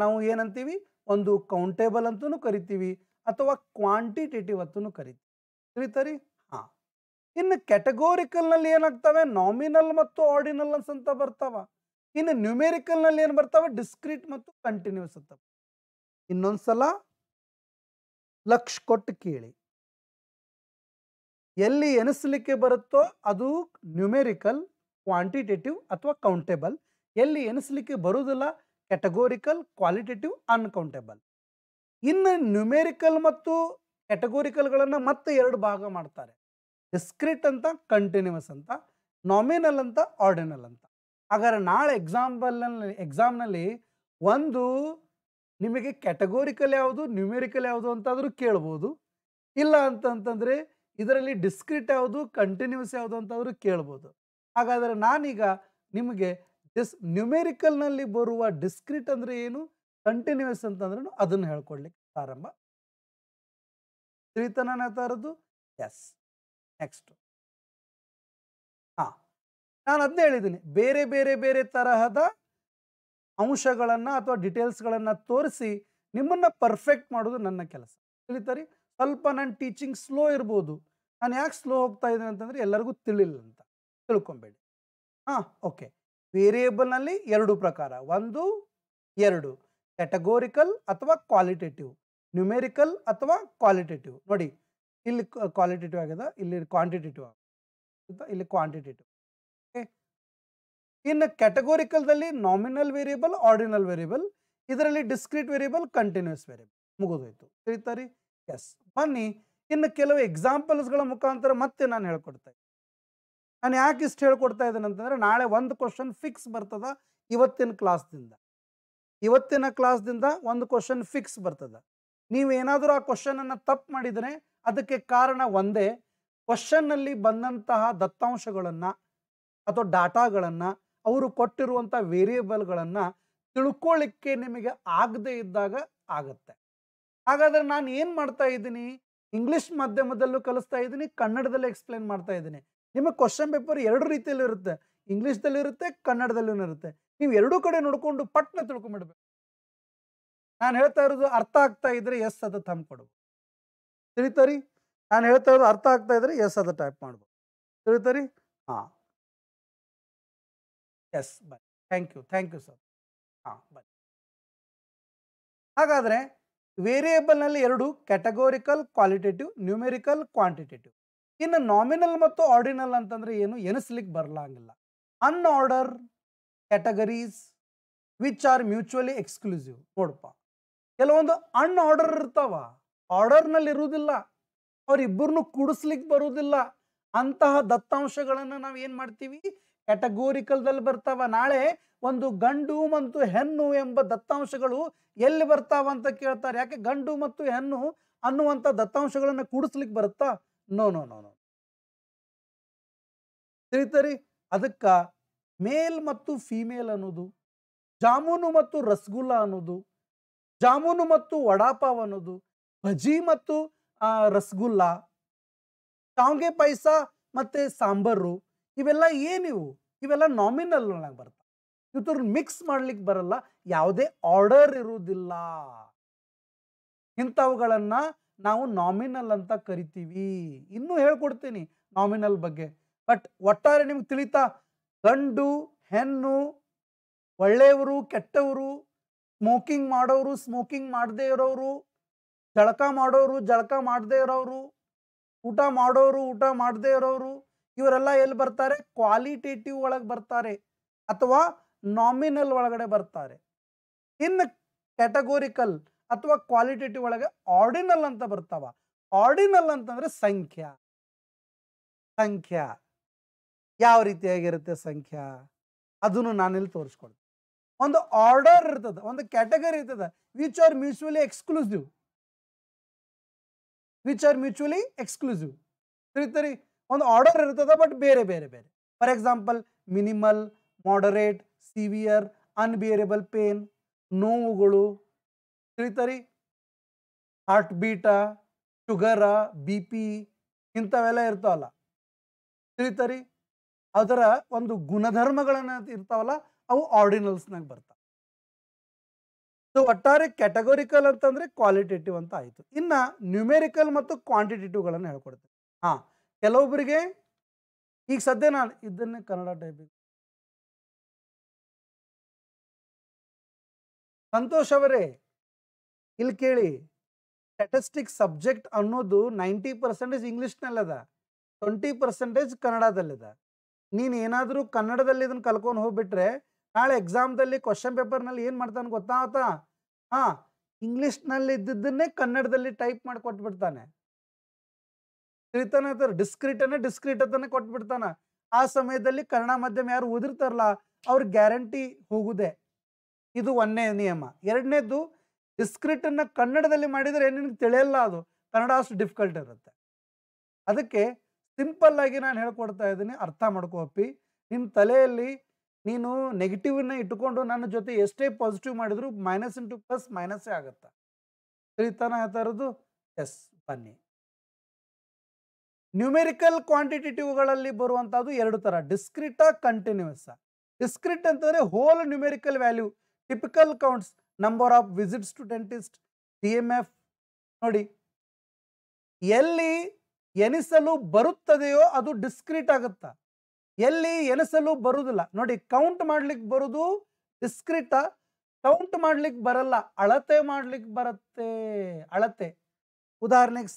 ನಾವು ಏನಂತೀವಿ? ಒಂದು ಕೌಂಟೇಬಲ್ ಅಂತಲೂ ಕರಿತೀವಿ ಅಥವಾ ಕ್ವಾಂಟಿಟೇಟಿವ್ ಅಂತಲೂ ಕರಿತೀವಿ. ತಿಳಿತರಿ? ಹಾಂ. ಇನ್ನು categorical ನಲ್ಲಿ ಏನಾಗ್ತವೆ ನಾಮಿನಲ್ ಮತ್ತು ಆರ್ಡಿನಲ್ಸ್ ಅಂತ ಬರ್ತಾವ. ಇನ್ನು ನ್ಯೂಮೆರಿಕಲ್ ನಲ್ಲಿ ಏನು ಬರ್ತಾವೆ ಡಿಸ್ಕ್ರೀಟ್ ಮತ್ತು ಕಂಟಿನ್ಯೂಸ್ ಅಂತ. ಇನ್ನೊಂದ್ಸಲ ಲಕ್ಷ ಕೊಟ್ಟು ಕೇಳಿ. ಎಲ್ಲಿ ಎನಿಸಲಿಕ್ಕೆ ಬರುತ್ತೋ ಅದು ನ್ಯೂಮೆರಿಕಲ್, ಕ್ವಾಂಟಿಟೇಟಿವ್ ಅಥವಾ ಕೌಂಟೇಬಲ್. ಎಲ್ಲಿ ಎನಿಸಲಿಕ್ಕೆ ಬರುವುದಿಲ್ಲ ಕ್ಯಾಟಗೋರಿಕಲ್, ಕ್ವಾಲಿಟೇಟಿವ್, ಅನ್ಕೌಂಟೇಬಲ್. ಇನ್ನು ನ್ಯೂಮೆರಿಕಲ್ ಮತ್ತು ಕ್ಯಾಟಗೋರಿಕಲ್ಗಳನ್ನು ಮತ್ತೆ ಎರಡು ಭಾಗ ಮಾಡ್ತಾರೆ. ಡಿಸ್ಕ್ರಿಟ್ ಅಂತ, ಕಂಟಿನ್ಯೂಸ್ ಅಂತ, ನಾಮಿನಲ್ ಅಂತ, ಆರ್ಡಿನಲ್ ಅಂತ. ಹಾಗಾದ್ರೆ ನಾಳೆ ಎಕ್ಸಾಮ್ನಲ್ಲಿ ಒಂದು ನಿಮಗೆ ಕ್ಯಾಟಗೋರಿಕಲ್ ಯಾವುದು ನ್ಯೂಮೆರಿಕಲ್ ಯಾವುದು ಅಂತಾದರೂ ಕೇಳ್ಬೋದು. ಇಲ್ಲ ಅಂತಂತಂದರೆ ಇದರಲ್ಲಿ ಡಿಸ್ಕ್ರಿಟ್ ಯಾವುದು ಕಂಟಿನ್ಯೂಸ್ ಯಾವುದು ಅಂತಾದರೂ ಕೇಳ್ಬೋದು. ಹಾಗಾದರೆ ನಾನೀಗ ನಿಮಗೆ ನ್ಯೂಮೆರಿಕಲ್ನಲ್ಲಿ ಬರುವ ಡಿಸ್ಕ್ರಿಟ್ ಅಂದರೆ ಏನು, ಕಂಟಿನ್ಯೂಸ್ ಅಂತಂದ್ರೂ ಅದನ್ನು ಹೇಳ್ಕೊಡ್ಲಿಕ್ಕೆ ಪ್ರಾರಂಭ. ತಿಳಿತನ ಹೇಳ್ತಾರದು. Yes, next. ನಾನು ಅದನ್ನೇ ಹೇಳಿದ್ದೀನಿ, ಬೇರೆ ಬೇರೆ ಬೇರೆ ತರಹದ ಅಂಶಗಳನ್ನು ಅಥವಾ ಡೀಟೇಲ್ಸ್ಗಳನ್ನು ತೋರಿಸಿ ನಿಮ್ಮನ್ನು ಪರ್ಫೆಕ್ಟ್ ಮಾಡೋದು ನನ್ನ ಕೆಲಸ. ತಿಳಿತಾರಿ. ಸ್ವಲ್ಪ ನನ್ನ ಟೀಚಿಂಗ್ ಸ್ಲೋ ಇರ್ಬೋದು. ನಾನು ಯಾಕೆ ಸ್ಲೋ ಹೋಗ್ತಾ ಇದ್ದೀನಿ ಅಂತಂದರೆ ಎಲ್ಲರಿಗೂ ತಿಳಿಲ್ಲ ಅಂತ ತಿಳ್ಕೊಬೇಡಿ. ಓಕೆ. ವೇರಿಯೇಬಲ್ನಲ್ಲಿ ಎರಡು ಪ್ರಕಾರ, ಒಂದು ಎರಡು, ಕ್ಯಾಟಗೋರಿಕಲ್ ಅಥವಾ ಕ್ವಾಲಿಟೇಟಿವ್, ನ್ಯೂಮೆರಿಕಲ್ ಅಥವಾ ಕ್ವಾಲಿಟೇಟಿವ್. ನೋಡಿ ಇಲ್ಲಿ ಕ್ವಾಲಿಟೇಟಿವ್ ಆಗಿದೆ, ಇಲ್ಲಿ ಕ್ವಾಂಟಿಟೇಟಿವ್ ಆಗಿದೆ, ಇಲ್ಲಿ ಕ್ವಾಂಟಿಟೇಟಿವ್. ಓಕೆ. ಇನ್ನು ಕ್ಯಾಟಗೋರಿಕಲ್ದಲ್ಲಿ ನಾಮಿನಲ್ ವೇರಿಯೇಬಲ್, ಆರ್ಡಿನಲ್ ವೇರಿಯೇಬಲ್, ಇದರಲ್ಲಿ ಡಿಸ್ಕ್ರೀಟ್ ವೇರಿಯೇಬಲ್, ಕಂಟಿನ್ಯೂಸ್ ವೇರಿಯೇಬಲ್. ಮುಗಿದೋಯ್ತು. ತಿಳಿತಾರಿ. ಎಸ್. ಬನ್ನಿ ಇನ್ನು ಕೆಲವು ಎಕ್ಸಾಂಪಲ್ಸ್ಗಳ ಮುಖಾಂತರ ಮತ್ತೆ ನಾನು ಹೇಳ್ಕೊಡ್ತಾ ಇದ್ದೀನಿ. ನಾನು ಯಾಕೆ ಇಷ್ಟು ಹೇಳ್ಕೊಡ್ತಾ ಇದ್ದೇನೆ ಅಂತಂದರೆ ನಾಳೆ ಒಂದು ಕ್ವಶನ್ ಫಿಕ್ಸ್ ಬರ್ತದ ಇವತ್ತಿನ ಕ್ಲಾಸ್ದಿಂದ ಒಂದು ಕ್ವಶನ್ ಫಿಕ್ಸ್ ಬರ್ತದ. ನೀವೇನಾದರೂ ಆ ಕ್ವಶನನ್ನು ತಪ್ಪು ಮಾಡಿದರೆ ಅದಕ್ಕೆ ಕಾರಣ ಒಂದೇ, ಕ್ವಶನ್ನಲ್ಲಿ ಬಂದಂತಹ ದತ್ತಾಂಶಗಳನ್ನು ಅಥವಾ ಡಾಟಾಗಳನ್ನು, ಅವರು ಕೊಟ್ಟಿರುವಂಥ ವೇರಿಯೇಬಲ್ಗಳನ್ನು ತಿಳ್ಕೊಳ್ಳಿಕ್ಕೆ ನಿಮಗೆ ಆಗದೇ ಇದ್ದಾಗ ಆಗುತ್ತೆ. ಹಾಗಾದರೆ ನಾನು ಏನು ಮಾಡ್ತಾ ಇದ್ದೀನಿ, ಇಂಗ್ಲಿಷ್ ಮಾಧ್ಯಮದಲ್ಲೂ ಕಲಿಸ್ತಾ ಇದ್ದೀನಿ, ಕನ್ನಡದಲ್ಲೂ ಎಕ್ಸ್ಪ್ಲೇನ್ ಮಾಡ್ತಾ ಇದ್ದೀನಿ. ನಿಮಗೆ ಕ್ವಶನ್ ಪೇಪರ್ ಎರಡು ರೀತಿಯಲ್ಲಿ ಇರುತ್ತೆ, ಇಂಗ್ಲೀಷ್ದಲ್ಲೂ ಇರುತ್ತೆ, ಕನ್ನಡದಲ್ಲೂ ಇರುತ್ತೆ. ನೀವು ಎರಡೂ ಕಡೆ ನೋಡಿಕೊಂಡು ಪಟ್ನ ತಿಳ್ಕೊಂಡ್ಬಿಡ್ಬೇಕು. ನಾನು ಹೇಳ್ತಾ ಇರೋದು ಅರ್ಥ ಆಗ್ತಾ ಇದ್ರೆ ಎಸ್ ಅದು ಥಂಬ್ ಕೊಡ್ಬೋದು. ತಿಳಿತಾರಿ. ನಾನು ಹೇಳ್ತಾ ಇರೋದು ಅರ್ಥ ಆಗ್ತಾ ಇದ್ರೆ ಎಸ್ ಅದು ಟೈಪ್ ಮಾಡ್ಬೋದು. ತಿಳಿತಾರಿ. Yes, bye. Thank you sir. Bye. ಹಾಗಾದರೆ ವೇರಿಯೇಬಲ್ನಲ್ಲಿ ಎರಡು, ಕ್ಯಾಟಗೋರಿಕಲ್, ಕ್ವಾಲಿಟೇಟಿವ್, ನ್ಯೂಮೆರಿಕಲ್, ಕ್ವಾಂಟಿಟೇಟಿವ್. ಇನ್ನು ನಾಮಿನಲ್ ಮತ್ತು ಆರ್ಡಿನಲ್ ಅಂತಂದ್ರೆ ಏನು, ಎನಿಸ್ಲಿಕ್ಕೆ ಬರಲಾಗಿಲ್ಲ. Unordered categories which are mutually exclusive. ನೋಡಪ್ಪ, ಕೆಲವೊಂದು ಅನ್ಆರ್ಡರ್ ಇರ್ತಾವ, ಆರ್ಡರ್ನಲ್ಲಿ ಇರುವುದಿಲ್ಲ, ಅವರಿಬ್ಬರನ್ನು ಕೂಡಿಸ್ಲಿಕ್ಕೆ ಬರುವುದಿಲ್ಲ. ಅಂತಹ ದತ್ತಾಂಶಗಳನ್ನು ನಾವು ಏನು ಮಾಡ್ತೀವಿ, ಕ್ಯಾಟಗೋರಿಕಲ್ದಲ್ಲಿ ಬರ್ತಾವ. ನಾಳೆ ಒಂದು ಗಂಡು ಮತ್ತು ಹೆಣ್ಣು ಎಂಬ ದತ್ತಾಂಶಗಳು ಎಲ್ಲಿ ಬರ್ತಾವ ಅಂತ ಕೇಳ್ತಾರೆ. ಯಾಕೆ ಗಂಡು ಮತ್ತು ಹೆಣ್ಣು ಅನ್ನುವಂಥ ದತ್ತಾಂಶಗಳನ್ನು ಕೂಡಿಸ್ಲಿಕ್ಕೆ ಬರುತ್ತಾ? ನೋ. ತಿಳಿತಾರಿ. ಅದಕ್ಕ ಮೇಲ್ ಮತ್ತು ಫೀಮೇಲ್ ಅನ್ನೋದು, ಜಾಮೂನು ಮತ್ತು ರಸಗುಲ್ಲ ಅನ್ನೋದು, ಜಾಮೂನು ಮತ್ತು ವಡಾಪಾವ್ ಅನ್ನೋದು, ಭಜಿ ಮತ್ತು ರಸಗುಲ್ಲ, ಶಾವ್ಗೆ ಪಾಯಸ ಮತ್ತೆ ಸಾಂಬಾರು, ಇವೆಲ್ಲ ಏನಿವು, ಇವೆಲ್ಲ ನಾಮಿನಲ್ ಒಳಗೆ ಬರ್ತವೆ. ಇವ್ರ ಮಿಕ್ಸ್ ಮಾಡ್ಲಿಕ್ಕೆ ಬರಲ್ಲ, ಯಾವುದೇ ಆರ್ಡರ್ ಇರುವುದಿಲ್ಲ. ಇಂಥವುಗಳನ್ನ ನಾವು ನಾಮಿನಲ್ ಅಂತ ಕರಿತೀವಿ. ಇನ್ನೂ ಹೇಳ್ಕೊಡ್ತೀನಿ ನಾಮಿನಲ್ ಬಗ್ಗೆ. ಬಟ್ ಒಟ್ಟಾರೆ ನಿಮ್ಗೆ ತಿಳಿತಾ, ಗಂಡು ಹೆಣ್ಣು, ಒಳ್ಳೆಯವರು ಕೆಟ್ಟವರು, ಸ್ಮೋಕಿಂಗ್ ಮಾಡೋರು ಸ್ಮೋಕಿಂಗ್ ಮಾಡದೇ ಇರೋರು, ಜಳಕ ಮಾಡೋರು ಜಳಕ ಮಾಡದೇ ಇರೋರು, ಊಟ ಮಾಡೋರು ಊಟ ಮಾಡದೇ ಇರೋರು, ಇವರೆಲ್ಲ ಎಲ್ಲಿ ಬರ್ತಾರೆ, ಕ್ವಾಲಿಟೇಟಿವ್ ಒಳಗೆ ಬರ್ತಾರೆ ಅಥವಾ ನಾಮಿನಲ್ ಒಳಗಡೆ ಬರ್ತಾರೆ. ಇನ್ನು ಕ್ಯಾಟಗೋರಿಕಲ್ ಅಥವಾ ಕ್ವಾಲಿಟೇಟಿವ್ ಒಳಗೆ ಆರ್ಡಿನಲ್ ಅಂತ ಬರ್ತಾವ. ಆರ್ಡಿನಲ್ ಅಂತಂದ್ರೆ ಸಂಖ್ಯಾ. ಯಾವ ರೀತಿಯಾಗಿರುತ್ತೆ ಸಂಖ್ಯಾ, ಅದನ್ನು ನಾನಿಲ್ಲಿ ತೋರಿಸ್ಕೊಡ್ತೀನಿ. ಒಂದು ಆರ್ಡರ್ ಇರ್ತದೆ, ಒಂದು ಕ್ಯಾಟಗರಿ ಇರ್ತದೆ, ವಿಚ್ ಆರ್ ಮ್ಯೂಚುವಲಿ ಎಕ್ಸ್ಕ್ಲೂಸಿವ್. ತಿಳಿತೀರಿ. ಒಂದು ಆರ್ಡರ್ ಇರ್ತದೆ, ಬಟ್ ಬೇರೆ ಬೇರೆ ಬೇರೆ. For example minimal, moderate, severe, unbearable pain, ನೋವುಗಳು. ತಿಳಿತೀರಿ. ಹಾರ್ಟ್ ಬೀಟ, ಶುಗರ, BP ಇಂಥವೆಲ್ಲ ಇರ್ತಾವಲ್ಲ. ತಿಳಿತೀರಿ. ಅದರ ಒಂದು ಗುಣಧರ್ಮಗಳನ್ನ ಇರ್ತಾವಲ್ಲ, ಅವು ಆರ್ಡಿನಲ್ಸ್ನಾಗ ಬರ್ತಾವೆ. ಸೊ ಒಟ್ಟಾರೆ ಕ್ಯಾಟಗೋರಿಕಲ್ ಅಂತಂದ್ರೆ ಕ್ವಾಲಿಟೇಟಿವ್ ಅಂತ ಆಯಿತು. ಇನ್ನು ನ್ಯೂಮೆರಿಕಲ್ ಮತ್ತು ಕ್ವಾಂಟಿಟೇಟಿವ್ಗಳನ್ನು ಹೇಳ್ಕೊಡ್ತೀನಿ. ಕೆಲವೊಬ್ಬರಿಗೆ ಈಗ ಸದ್ಯ ನಾನು ಇದನ್ನೇ ಕನ್ನಡ ಟೈಪಿಂಗ್. ಸಂತೋಷ್ ಅವರೇ, ಇಲ್ಲಿ ಕೇಳಿ, ಸ್ಟ್ಯಾಟಿಸ್ಟಿಕ್ಸ್ ಸಬ್ಜೆಕ್ಟ್ ಅನ್ನೋದು 90% ಇಂಗ್ಲೀಷ್ನಲ್ಲದ, 20% ಕನ್ನಡದಲ್ಲಿದ. ನೀನು ಏನಾದರೂ ಕನ್ನಡದಲ್ಲಿ ಇದನ್ನು ಕಲ್ಕೊಂಡು ಹೋಗ್ಬಿಟ್ರೆ ನಾಳೆ ಎಕ್ಸಾಮ್ದಲ್ಲಿ ಕ್ವಶನ್ ಪೇಪರ್ನಲ್ಲಿ ಏನು ಮಾಡ್ತಾನೆ ಗೊತ್ತಾಗತ್ತಾ? ಹಾಂ, ಇಂಗ್ಲೀಷ್ನಲ್ಲಿ ಇದ್ದಿದ್ದನ್ನೇ ಕನ್ನಡದಲ್ಲಿ ಟೈಪ್ ಮಾಡಿ ಕೊಟ್ಬಿಡ್ತಾನೆ. ತಿಳಿತಾನೆ ಡಿಸ್ಕ್ರೀಟ್ ಅಂತಾನೆ ಕೊಟ್ಬಿಡ್ತಾನ. ಆ ಸಮಯದಲ್ಲಿ ಕನ್ನಡ ಮಾಧ್ಯಮ ಯಾರು ಓದಿರ್ತಾರಲ್ಲ ಅವ್ರ ಗ್ಯಾರಂಟಿ ಹೋಗುದೆ. ಇದು ಒಂದನೇ ನಿಯಮ. ಎರಡನೇದು, ಡಿಸ್ಕ್ರಿಟನ್ನು ಕನ್ನಡದಲ್ಲಿ ಮಾಡಿದರೆ ನಿನಗೆ ತಿಳಿಯಲ್ಲ, ಅದು ಕನ್ನಡ ಅಷ್ಟು ಡಿಫಿಕಲ್ಟ್ ಇರುತ್ತೆ. ಅದಕ್ಕೆ ಸಿಂಪಲ್ ಆಗಿ ನಾನು ಹೇಳ್ಕೊಡ್ತಾ ಇದ್ದೀನಿ, ಅರ್ಥ ಮಾಡ್ಕೋಪಿ. ನಿಮ್ಮ ತಲೆಯಲ್ಲಿ ನೀನು ನೆಗೆಟಿವ್ನ ಇಟ್ಕೊಂಡು ನನ್ನ ಜೊತೆ ಎಷ್ಟೇ ಪಾಸಿಟಿವ್ ಮಾಡಿದ್ರು ಮೈನಸ್ ಇಂಟು ಪ್ಲಸ್ ಮೈನಸ್ಸೇ ಆಗುತ್ತೆ. ತಿಳಿತಾನ ಹೇಳ್ತಾ ಇರೋದು? ಎಸ್, ಬನ್ನಿ. ನ್ಯೂಮೆರಿಕಲ್ ಕ್ವಾಂಟಿಟೇಟಿವ್ಗಳಲ್ಲಿ ಬರುವಂಥದ್ದು ಎರಡು ಥರ, ಡಿಸ್ಕ್ರಿಟ, ಕಂಟಿನ್ಯೂಸ್. ಡಿಸ್ಕ್ರಿಟ್ ಅಂತಂದರೆ whole numerical value, typical counts, number of visits to dentist, DMF. ನೋಡಿ, ಎಲ್ಲಿ ಎನಿಸಲು ಬರುತ್ತದೆಯೋ ಅದು ಡಿಸ್ಕ್ರೀಟ್ ಆಗುತ್ತಾ, ಎಲ್ಲಿ ಎನಿಸಲು ಬರುವುದಿಲ್ಲ. ನೋಡಿ, ಕೌಂಟ್ ಮಾಡ್ಲಿಕ್ಕೆ ಬರೋದು ಡಿಸ್ಕ್ರೀಟ, ಕೌಂಟ್ ಮಾಡ್ಲಿಕ್ಕೆ ಬರಲ್ಲ, ಅಳತೆ ಮಾಡ್ಲಿಕ್ಕೆ ಬರುತ್ತೆ. ಅಳತೆ. ಉದಾಹರಣೆಗೆ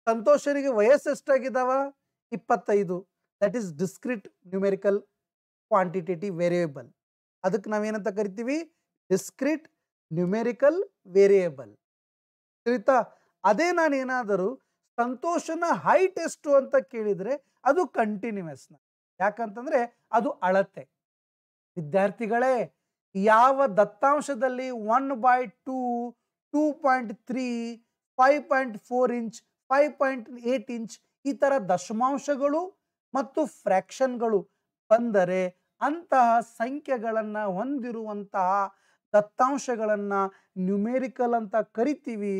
ಸಂತೋಷನಿಗೆ ವಯಸ್ಸು ಎಷ್ಟಾಗಿದ್ದಾವ? 25. That is discrete numerical quantitative variable. ಅದಕ್ಕೆ ನಾವೇನಂತ ಕರಿತೀವಿ? Discrete numerical variable. ತಿಳಿತಾ? ಅದೇ ನಾನು ಏನಾದರೂ ಸಂತೋಷನ ಹೈಟ್ ಎಷ್ಟು ಅಂತ ಕೇಳಿದರೆ ಅದು ಕಂಟಿನ್ಯೂಸ್ನ. ಯಾಕಂತಂದ್ರೆ ಅದು ಅಳತೆ. ವಿದ್ಯಾರ್ಥಿಗಳೇ, ಯಾವ ದತ್ತಾಂಶದಲ್ಲಿ 1/2, 2.3, 5.4 ಇಂಚ್, 5.8 ಇಂಚ್ ಈ ಥರ ದಶಮಾಂಶಗಳು ಮತ್ತು ಫ್ರ್ಯಾಕ್ಷನ್ಗಳು ಬಂದರೆ ಅಂತಹ ಸಂಖ್ಯೆಗಳನ್ನು ಹೊಂದಿರುವಂತಹ ದತ್ತಾಂಶಗಳನ್ನು ನ್ಯೂಮೆರಿಕಲ್ ಅಂತ ಕರಿತೀವಿ.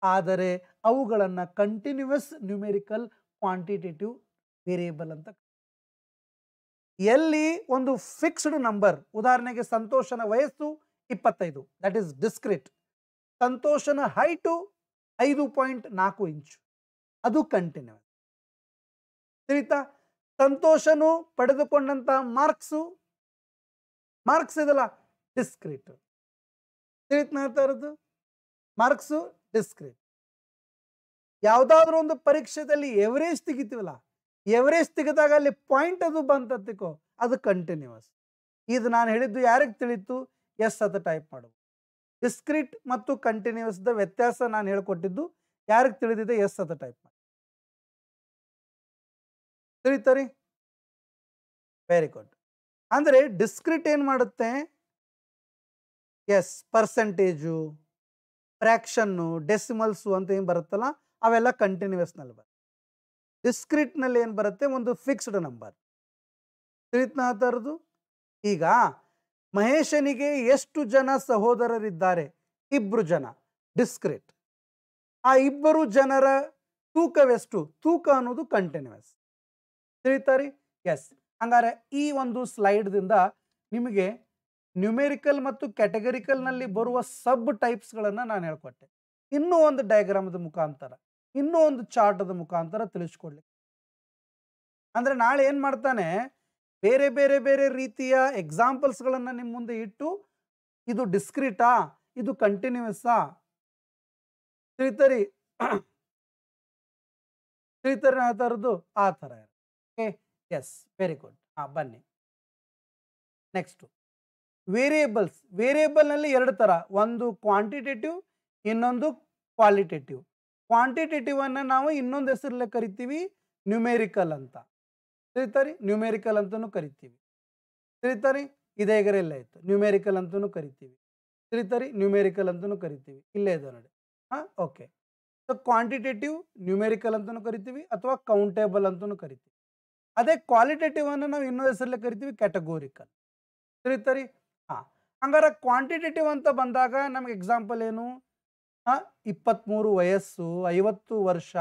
ಆದರೆ ಅವುಗಳನ್ನು ಕಂಟಿನ್ಯೂಸ್ ನ್ಯೂಮೆರಿಕಲ್ ಕ್ವಾಂಟಿಟೇಟಿವ್ ವೇರಿಯೇಬಲ್ ಅಂತ. ಎಲ್ಲಿ ಒಂದು ಫಿಕ್ಸ್ಡ್ ನಂಬರ್, ಉದಾಹರಣೆಗೆ ಸಂತೋಷನ ವಯಸ್ಸು 25, ದಟ್ ಈಸ್ ಡಿಸ್ಕ್ರಿಟ್. ಸಂತೋಷನ ಹೈಟು 5.4 ಇಂಚು, ಅದು ಕಂಟಿನ್ಯೂಸ್. ತಿಳಿತಾ? ಸಂತೋಷನು ಪಡೆದುಕೊಂಡಂತ ಮಾರ್ಕ್ಸ್ ಇದಲ್ಲ, ಡಿಸ್ಕ್ರಿಟ್. ತಿಳಿತಾ ಇರೋದು? Marks discrete. ಯಾವುದಾದ್ರೂ ಒಂದು ಪರೀಕ್ಷೆಯಲ್ಲಿ ಎವರೇಜ್ ತೆಗಿತೀವಲ್ಲ, ಎವರೇಜ್ ತೆಗೆದಾಗ ಅಲ್ಲಿ ಪಾಯಿಂಟ್ ಅದು ಬಂತತ್ತಿಕೋ, ಅದು ಕಂಟಿನ್ಯೂಸ್. ಇದು ನಾನು ಹೇಳಿದ್ದು ಯಾರಿಗೆ ತಿಳಿತು? ಎಸ್ ಅಂತ ಟೈಪ್ ಮಾಡು. ಡಿಸ್ಕ್ರಿಟ್ ಮತ್ತು ಕಂಟಿನ್ಯೂಸ್ದ ವ್ಯತ್ಯಾಸ ನಾನು ಹೇಳ್ಕೊಟ್ಟಿದ್ದು ಯಾರಿಗೆ ತಿಳಿದಿದೆ? ಎಸ್ ಅಂತ ಟೈಪ್ ಮಾಡಿ. ತಿಳಿತರಿ? Very good. ಅಂದರೆ ಡಿಸ್ಕ್ರಿಟ್ ಏನು ಮಾಡುತ್ತೆ? ಎಸ್, ಪರ್ಸೆಂಟೇಜು, ಫ್ರ್ಯಾಕ್ಷನ್ನು, ಡೆಸಿಮಲ್ಸು ಅಂತ ಏನು ಬರುತ್ತಲ್ಲ ಅವೆಲ್ಲ ಕಂಟಿನ್ಯೂಸ್ನಲ್ಲಿ ಬರುತ್ತೆ. ಡಿಸ್ಕ್ರಿಟ್ನಲ್ಲಿ ಏನು ಬರುತ್ತೆ? ಒಂದು ಫಿಕ್ಸ್ಡ್ ನಂಬರ್. ತಿಳಿತಾ ಇರೋದು? ಈಗ ಮಹೇಶನಿಗೆ ಎಷ್ಟು ಜನ ಸಹೋದರರಿದ್ದಾರೆ? 2 ಜನ, ಡಿಸ್ಕ್ರಿಟ್. ಆ 2 ಜನರ ತೂಕವೆಷ್ಟು? ತೂಕ ಅನ್ನೋದು ಕಂಟಿನ್ಯೂಸ್. ತಿಳಿತಾರಿ? ಎಸ್. ಹಂಗಾರೆ ಈ ಒಂದು ಸ್ಲೈಡ್ದಿಂದ ನಿಮಗೆ ನ್ಯೂಮೆರಿಕಲ್ ಮತ್ತು ಕ್ಯಾಟಗರಿಕಲ್ನಲ್ಲಿ ಬರುವ ಸಬ್ ಟೈಪ್ಸ್ಗಳನ್ನು ನಾನು ಹೇಳ್ಕೊಟ್ಟೆ. ಇನ್ನೂ ಒಂದು ಡಯಾಗ್ರಾಮದ ಮುಖಾಂತರ, ಇನ್ನೂ ಒಂದು ಚಾರ್ಟದ ಮುಖಾಂತರ ತಿಳಿಸ್ಕೊಡ್ಲಿಕ್ಕೆ. ಅಂದರೆ ನಾಳೆ ಏನು ಮಾಡ್ತಾನೆ, ಬೇರೆ ಬೇರೆ ಬೇರೆ ರೀತಿಯ ಎಕ್ಸಾಂಪಲ್ಸ್ಗಳನ್ನು ನಿಮ್ಮ ಮುಂದೆ ಇಟ್ಟು ಇದು ಡಿಸ್ಕ್ರಿಟಾ, ಇದು ಕಂಟಿನ್ಯೂಸಾ, ತಿಳಿತರಿ ಆ ಥರದ್ದು ಆ ಥರ. Okay, yes, very good. ಬನ್ನಿ ನೆಕ್ಸ್ಟು ವೇರಿಯೇಬಲ್ಸ್. ವೇರಿಯೇಬಲ್ನಲ್ಲಿ 2 ಥರ, ಒಂದು ಕ್ವಾಂಟಿಟೇಟಿವ್, ಇನ್ನೊಂದು ಕ್ವಾಲಿಟೇಟಿವ್. ಕ್ವಾಂಟಿಟೇಟಿವ್ ಅನ್ನು ನಾವು ಇನ್ನೊಂದು ಹೆಸರಲ್ಲೇ ಕರಿತೀವಿ ನ್ಯೂಮೆರಿಕಲ್ ಅಂತ. ತಿಳಿತಾರಿ? ನ್ಯೂಮೆರಿಕಲ್ ಅಂತಲೂ ಕರಿತೀವಿ. ತಿಳಿತಾರಿ? ಇದೇ ಇಲ್ಲೇ ಇತ್ತು, ನ್ಯೂಮೆರಿಕಲ್ ಅಂತಲೂ ಕರಿತೀವಿ. ತಿಳಿತಾರಿ? ನ್ಯೂಮೆರಿಕಲ್ ಅಂತಲೂ ಕರಿತೀವಿ. ಇಲ್ಲೇ ಇದೆ ನೋಡಿ. ಓಕೆ. ಸೊ ಕ್ವಾಂಟಿಟೇಟಿವ್ ನ್ಯೂಮೆರಿಕಲ್ ಅಂತಲೂ ಕರಿತೀವಿ ಅಥವಾ ಕೌಂಟೇಬಲ್ ಅಂತಲೂ ಕರಿತೀವಿ. ಅದೇ ಕ್ವಾಲಿಟೇಟಿವ್ ಅನ್ನು ನಾವು ಇನ್ನೊಂದು ಹೆಸರಲ್ಲೇ ಕರಿತೀವಿ ಕ್ಯಾಟಗೋರಿಕಲ್. ತಿಳಿತಾರಿ? ಹಂಗಾರೆ ಕ್ವಾಂಟಿಟೇಟಿವ್ ಅಂತ ಬಂದಾಗ ನಮಗೆ ಎಕ್ಸಾಂಪಲ್ ಏನು? 23 ವಯಸ್ಸು, 50 ವರ್ಷ,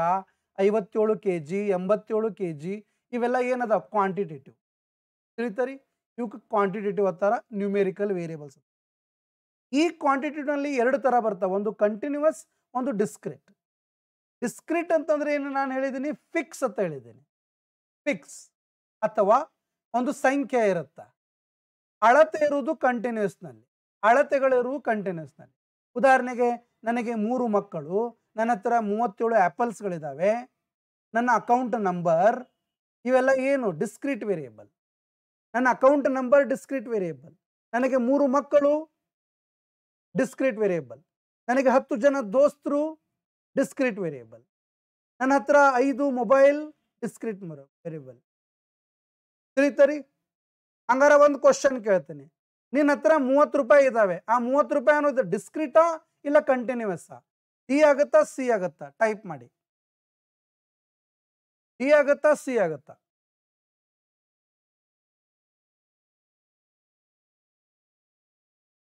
57 kg, 87 kg, ಇವೆಲ್ಲ ಏನದ? ಕ್ವಾಂಟಿಟೇಟಿವ್. ತಿಳಿತಾರಿ? ಇವಕ್ಕೆ ಕ್ವಾಂಟಿಟೇಟಿವ್ ಅಂತಾರ, ನ್ಯೂಮೆರಿಕಲ್ ವೇರಿಯೇಬಲ್ಸ್. ಈ ಕ್ವಾಂಟಿಟೇಟಿವ್ನಲ್ಲಿ 2 ಥರ ಬರ್ತವೆ, ಒಂದು ಕಂಟಿನ್ಯೂಸ್, ಒಂದು ಡಿಸ್ಕ್ರಿಟ್. ಡಿಸ್ಕ್ರೀಟ್ ಅಂತಂದ್ರೆ ಏನು ನಾನು ಹೇಳಿದ್ದೀನಿ, ಫಿಕ್ಸ್ ಅಂತ ಹೇಳಿದ್ದೀನಿ. ಫಿಕ್ಸ್ ಅಥವಾ ಒಂದು ಸಂಖ್ಯೆ ಇರುತ್ತೆ. ಅಳತೆ ಇರುವುದು ಕಂಟಿನ್ಯೂಸ್ನಲ್ಲಿ, ಅಳತೆಗಳಿರುವುದು ಕಂಟಿನ್ಯೂಸ್ನಲ್ಲಿ. ಉದಾಹರಣೆಗೆ ನನಗೆ 3 ಮಕ್ಕಳು, ನನ್ನ ಹತ್ರ 37 ಆ್ಯಪಲ್ಸ್ಗಳಿದ್ದಾವೆ, ನನ್ನ ಅಕೌಂಟ್ ನಂಬರ್, ಇವೆಲ್ಲ ಏನು ಡಿಸ್ಕ್ರೀಟ್ ವೇರಿಯೇಬಲ್. ನನ್ನ ಅಕೌಂಟ್ ನಂಬರ್ ಡಿಸ್ಕ್ರೀಟ್ ವೇರಿಯೇಬಲ್. ನನಗೆ 3 ಮಕ್ಕಳು ಡಿಸ್ಕ್ರೀಟ್ ವೇರಿಯೇಬಲ್. ನನಗೆ 10 ಜನ ದೋಸ್ತರು ಡಿಸ್ಕ್ರೀಟ್ ವೇರಿಯೇಬಲ್. ನನ್ನ ಹತ್ರ 5 ಮೊಬೈಲ್ ಡಿಸ್ಕ್ರೀಟ್ ವೇರಿಯೇಬಲ್. ತಿಳಿತರಿ? ಹಂಗಾರ ಒಂದು ಕ್ವಶನ್ ಕೇಳ್ತೀನಿ, ನಿನ್ನ ಹತ್ರ 30 ರೂಪಾಯಿ ಇದಾವೆ, ಆ 30 ರೂಪಾಯಿ ಅನ್ನೋದು ಡಿಸ್ಕ್ರೀಟಾ ಇಲ್ಲ ಕಂಟಿನ್ಯೂಸ್? ಡಿ ಆಗುತ್ತಾ ಸಿ ಆಗುತ್ತಾ? ಟೈಪ್ ಮಾಡಿ. ಡಿ ಆಗುತ್ತಾ ಸಿ ಆಗುತ್ತಾ?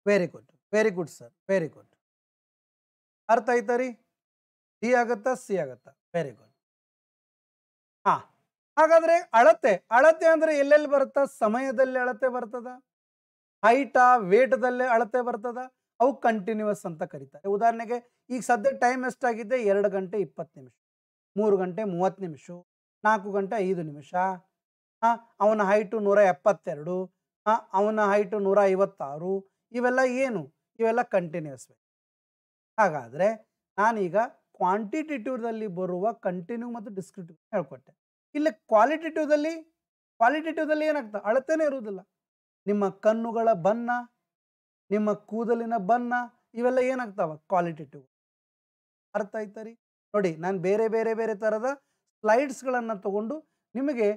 Very good, very good sir, very good. ಅರ್ಥ ಆಯ್ತಾ ರೀ? ಡಿ ಆಗುತ್ತಾ ಸಿ ಆಗುತ್ತಾ? Very good. ಹಾ, ಹಾಗಾದ್ರೆ ಅಳತೆ, ಅಳತೆ ಅಂದ್ರೆ ಎಲ್ಲೆಲ್ಲಿ ಬರುತ್ತಾ? ಸಮಯದಲ್ಲಿ ಅಳತೆ ಬರ್ತದ, ಹೈಟಾ ವೇಟ್ದಲ್ಲೇ ಅಳತೆ ಬರ್ತದ, ಅವು ಕಂಟಿನ್ಯೂಸ್ ಅಂತ ಕರೀತಾರೆ. ಉದಾಹರಣೆಗೆ ಈಗ ಸದ್ಯ ಟೈಮ್ ಎಷ್ಟಾಗಿದೆ? 2 ಗಂಟೆ 20 ನಿಮಿಷ, 3 ಗಂಟೆ 30 ನಿಮಿಷ, 4 ಗಂಟೆ 5 ನಿಮಿಷ. ಅವನ ಹೈಟು 172, ಅವನ ಹೈಟು 156. ಇವೆಲ್ಲ ಏನು? ಇವೆಲ್ಲ ಕಂಟಿನ್ಯೂಸ್. ಹಾಗಾದರೆ ನಾನೀಗ ಕ್ವಾಂಟಿಟೇಟಿವ್ದಲ್ಲಿ ಬರುವ ಕಂಟಿನ್ಯೂ ಮತ್ತು ಡಿಸ್ಕ್ರಿಪ್ಟಿವ್ ಹೇಳ್ಕೊಟ್ಟೆ. ಇಲ್ಲಿ ಕ್ವಾಲಿಟೇಟಿವ್ದಲ್ಲಿ ಏನಾಗ್ತದೆ? ಅಳತೆನೇ ಇರುವುದಿಲ್ಲ. ನಿಮ್ಮ ಕಣ್ಣುಗಳ ಬಣ್ಣ, ನಿಮ್ಮ ಕೂದಲಿನ ಬಣ್ಣ, ಇವೆಲ್ಲ ಏನಾಗ್ತಾವ? ಕ್ವಾಲಿಟೇಟಿವ್. ಅರ್ಥ ಆಯ್ತಾ ರೀ? ನೋಡಿ, ನಾನು ಬೇರೆ ಬೇರೆ ಬೇರೆ ಥರದ ಸ್ಲೈಡ್ಸ್ಗಳನ್ನು ತಗೊಂಡು ನಿಮಗೆ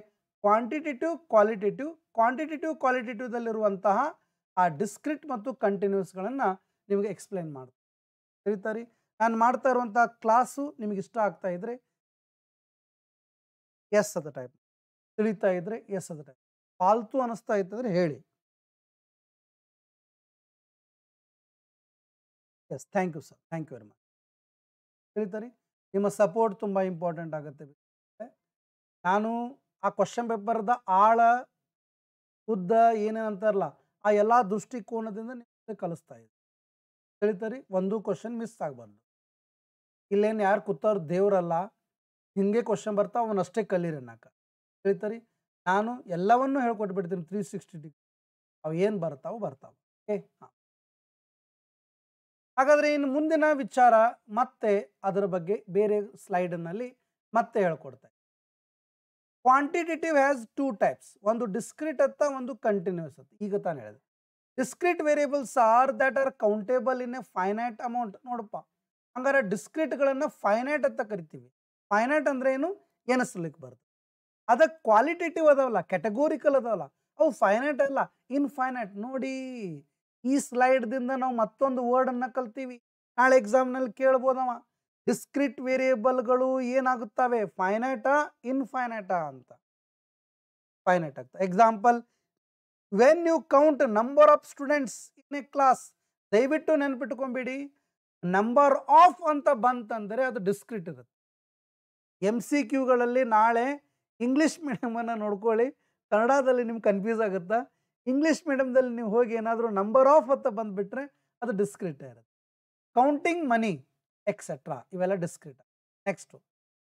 ಕ್ವಾಂಟಿಟೇಟಿವ್ದಲ್ಲಿರುವಂತಹ ಆ ಡಿಸ್ಕ್ರಿಟ್ ಮತ್ತು ಕಂಟಿನ್ಯೂಸ್ಗಳನ್ನು ನಿಮಗೆ ಎಕ್ಸ್ಪ್ಲೈನ್ ಮಾಡ್ತೀನಿ. ತಿಳಿತಾ ರೀ? ನಾನು ಮಾಡ್ತಾ ಇರುವಂಥ ಕ್ಲಾಸು ನಿಮಗೆ ಇಷ್ಟ ಆಗ್ತಾ ಇದ್ರೆ ಎಸ್ ಅದ ಟೈಪ್, ತಿಳಿತಾ ಇದ್ರೆ ಎಸ್ ಅದ ಟೈಪ್, ಫಾಲ್ತು ಅನ್ನಿಸ್ತಾ ಇತ್ತಂದ್ರೆ ಹೇಳಿ. Yes, thank you sir, thank you very much. ತಿಳಿತಾ ರೀ? ನಿಮ್ಮ ಸಪೋರ್ಟ್ ತುಂಬ ಇಂಪಾರ್ಟೆಂಟ್ ಆಗುತ್ತೆ. ನಾನು ಆ ಕ್ವಶನ್ ಪೇಪರ್ದ ಆಳ ಉದ್ದ ಏನೇನಂತಾರಲ್ಲ, ಆ ಎಲ್ಲ ದೃಷ್ಟಿಕೋನದಿಂದ ನಿಮಗೆ ಕಲಿಸ್ತಾ ಇದೆ. ತಿಳಿತಾ ರೀ? ಒಂದು ಕ್ವಶನ್ ಮಿಸ್ ಆಗಬಾರ್ದು. ಇಲ್ಲೇನು ಯಾರು ಕೂತವ್ರು ದೇವರಲ್ಲ, ಹಿಂಗೆ ಕ್ವಶನ್ ಬರ್ತಾವ, ಅವನಷ್ಟೇ ಕಲೀರಿ ಅನ್ನಕ. ತಿಳಿತಾ ರೀ? ನಾನು ಎಲ್ಲವನ್ನೂ ಹೇಳ್ಕೊಟ್ಬಿಡ್ತೀನಿ 360 ಡಿಗ್ರಿ, ಅವು ಏನು ಬರ್ತಾವೆ. ಓಕೆ, ಹಾಂ. ಹಾಗಾದರೆ ಇನ್ನು ಮುಂದಿನ ವಿಚಾರ ಮತ್ತೆ ಅದರ ಬಗ್ಗೆ ಬೇರೆ ಸ್ಲೈಡ್ನಲ್ಲಿ ಮತ್ತೆ ಹೇಳ್ಕೊಡ್ತಾರೆ. ಕ್ವಾಂಟಿಟೇಟಿವ್ ಹ್ಯಾಸ್ 2 ಟೈಪ್ಸ್, ಒಂದು ಡಿಸ್ಕ್ರೀಟ್ ಅತ್ತ, ಒಂದು ಕಂಟಿನ್ಯೂಸ್ ಅತ್ತ. ಈಗ ತಾನು ಹೇಳಿದೆ discrete variables are that are countable in a finite amount. ನೋಡಪ್ಪ, ಹಂಗಾರೆ ಡಿಸ್ಕ್ರೀಟ್ಗಳನ್ನು ಫೈನೈಟ್ ಅಂತ ಕರಿತೀವಿ. ಫೈನೈಟ್ ಅಂದ್ರೆ ಏನು? ಎನಿಸ್ಲಿಕ್ಕೆ ಬರ್ತದೆ. ಅದಕ್ಕೆ ಕ್ವಾಲಿಟೇಟಿವ್ ಅದಾವಲ್ಲ, ಕ್ಯಾಟಗೋರಿಕಲ್ ಅದಾವಲ್ಲ, ಅವು ಫೈನೈಟ್ ಅಲ್ಲ, ಇನ್ಫೈನೈಟ್. ನೋಡಿ, ಈ ಸ್ಲೈಡ್ದಿಂದ ನಾವು ಮತ್ತೊಂದು ವರ್ಡನ್ನು ಕಲ್ತೀವಿ. ನಾಳೆ ಎಕ್ಸಾಮ್ನಲ್ಲಿ ಕೇಳ್ಬೋದವ, ಡಿಸ್ಕ್ರೀಟ್ ವೇರಿಯೇಬಲ್ಗಳು ಏನಾಗುತ್ತವೆ? ಫೈನೈಟಾ ಇನ್ಫೈನೈಟಾ ಅಂತ. ಫೈನೈಟ್ ಆಗ್ತದೆ. Example, when you count number of students in a class, ದಯವಿಟ್ಟು ನೆನ್ಪಿಟ್ಕೊಂಬಿಡಿ, ನಂಬರ್ ಆಫ್ ಅಂತ ಬಂತಂದರೆ ಅದು ಡಿಸ್ಕ್ರೀಟ್ ಇರುತ್ತೆ. MCQಗಳಲ್ಲಿ ನಾಳೆ ಇಂಗ್ಲೀಷ್ ಮೀಡಿಯಮನ್ನು ನೋಡ್ಕೊಳ್ಳಿ, ಕನ್ನಡದಲ್ಲಿ ನಿಮ್ಗೆ ಕನ್ಫ್ಯೂಸ್ ಆಗುತ್ತಾ. ಇಂಗ್ಲೀಷ್ ಮೀಡಿಯಮ್ದಲ್ಲಿ ನೀವು ಹೋಗಿ ಏನಾದರೂ ನಂಬರ್ ಆಫ್ ಅಂತ ಬಂದುಬಿಟ್ರೆ ಅದು ಡಿಸ್ಕ್ರೀಟ್ ಇರುತ್ತೆ. ಕೌಂಟಿಂಗ್ ಮನಿ ಎಕ್ಸೆಟ್ರಾ, ಇವೆಲ್ಲ discrete. Next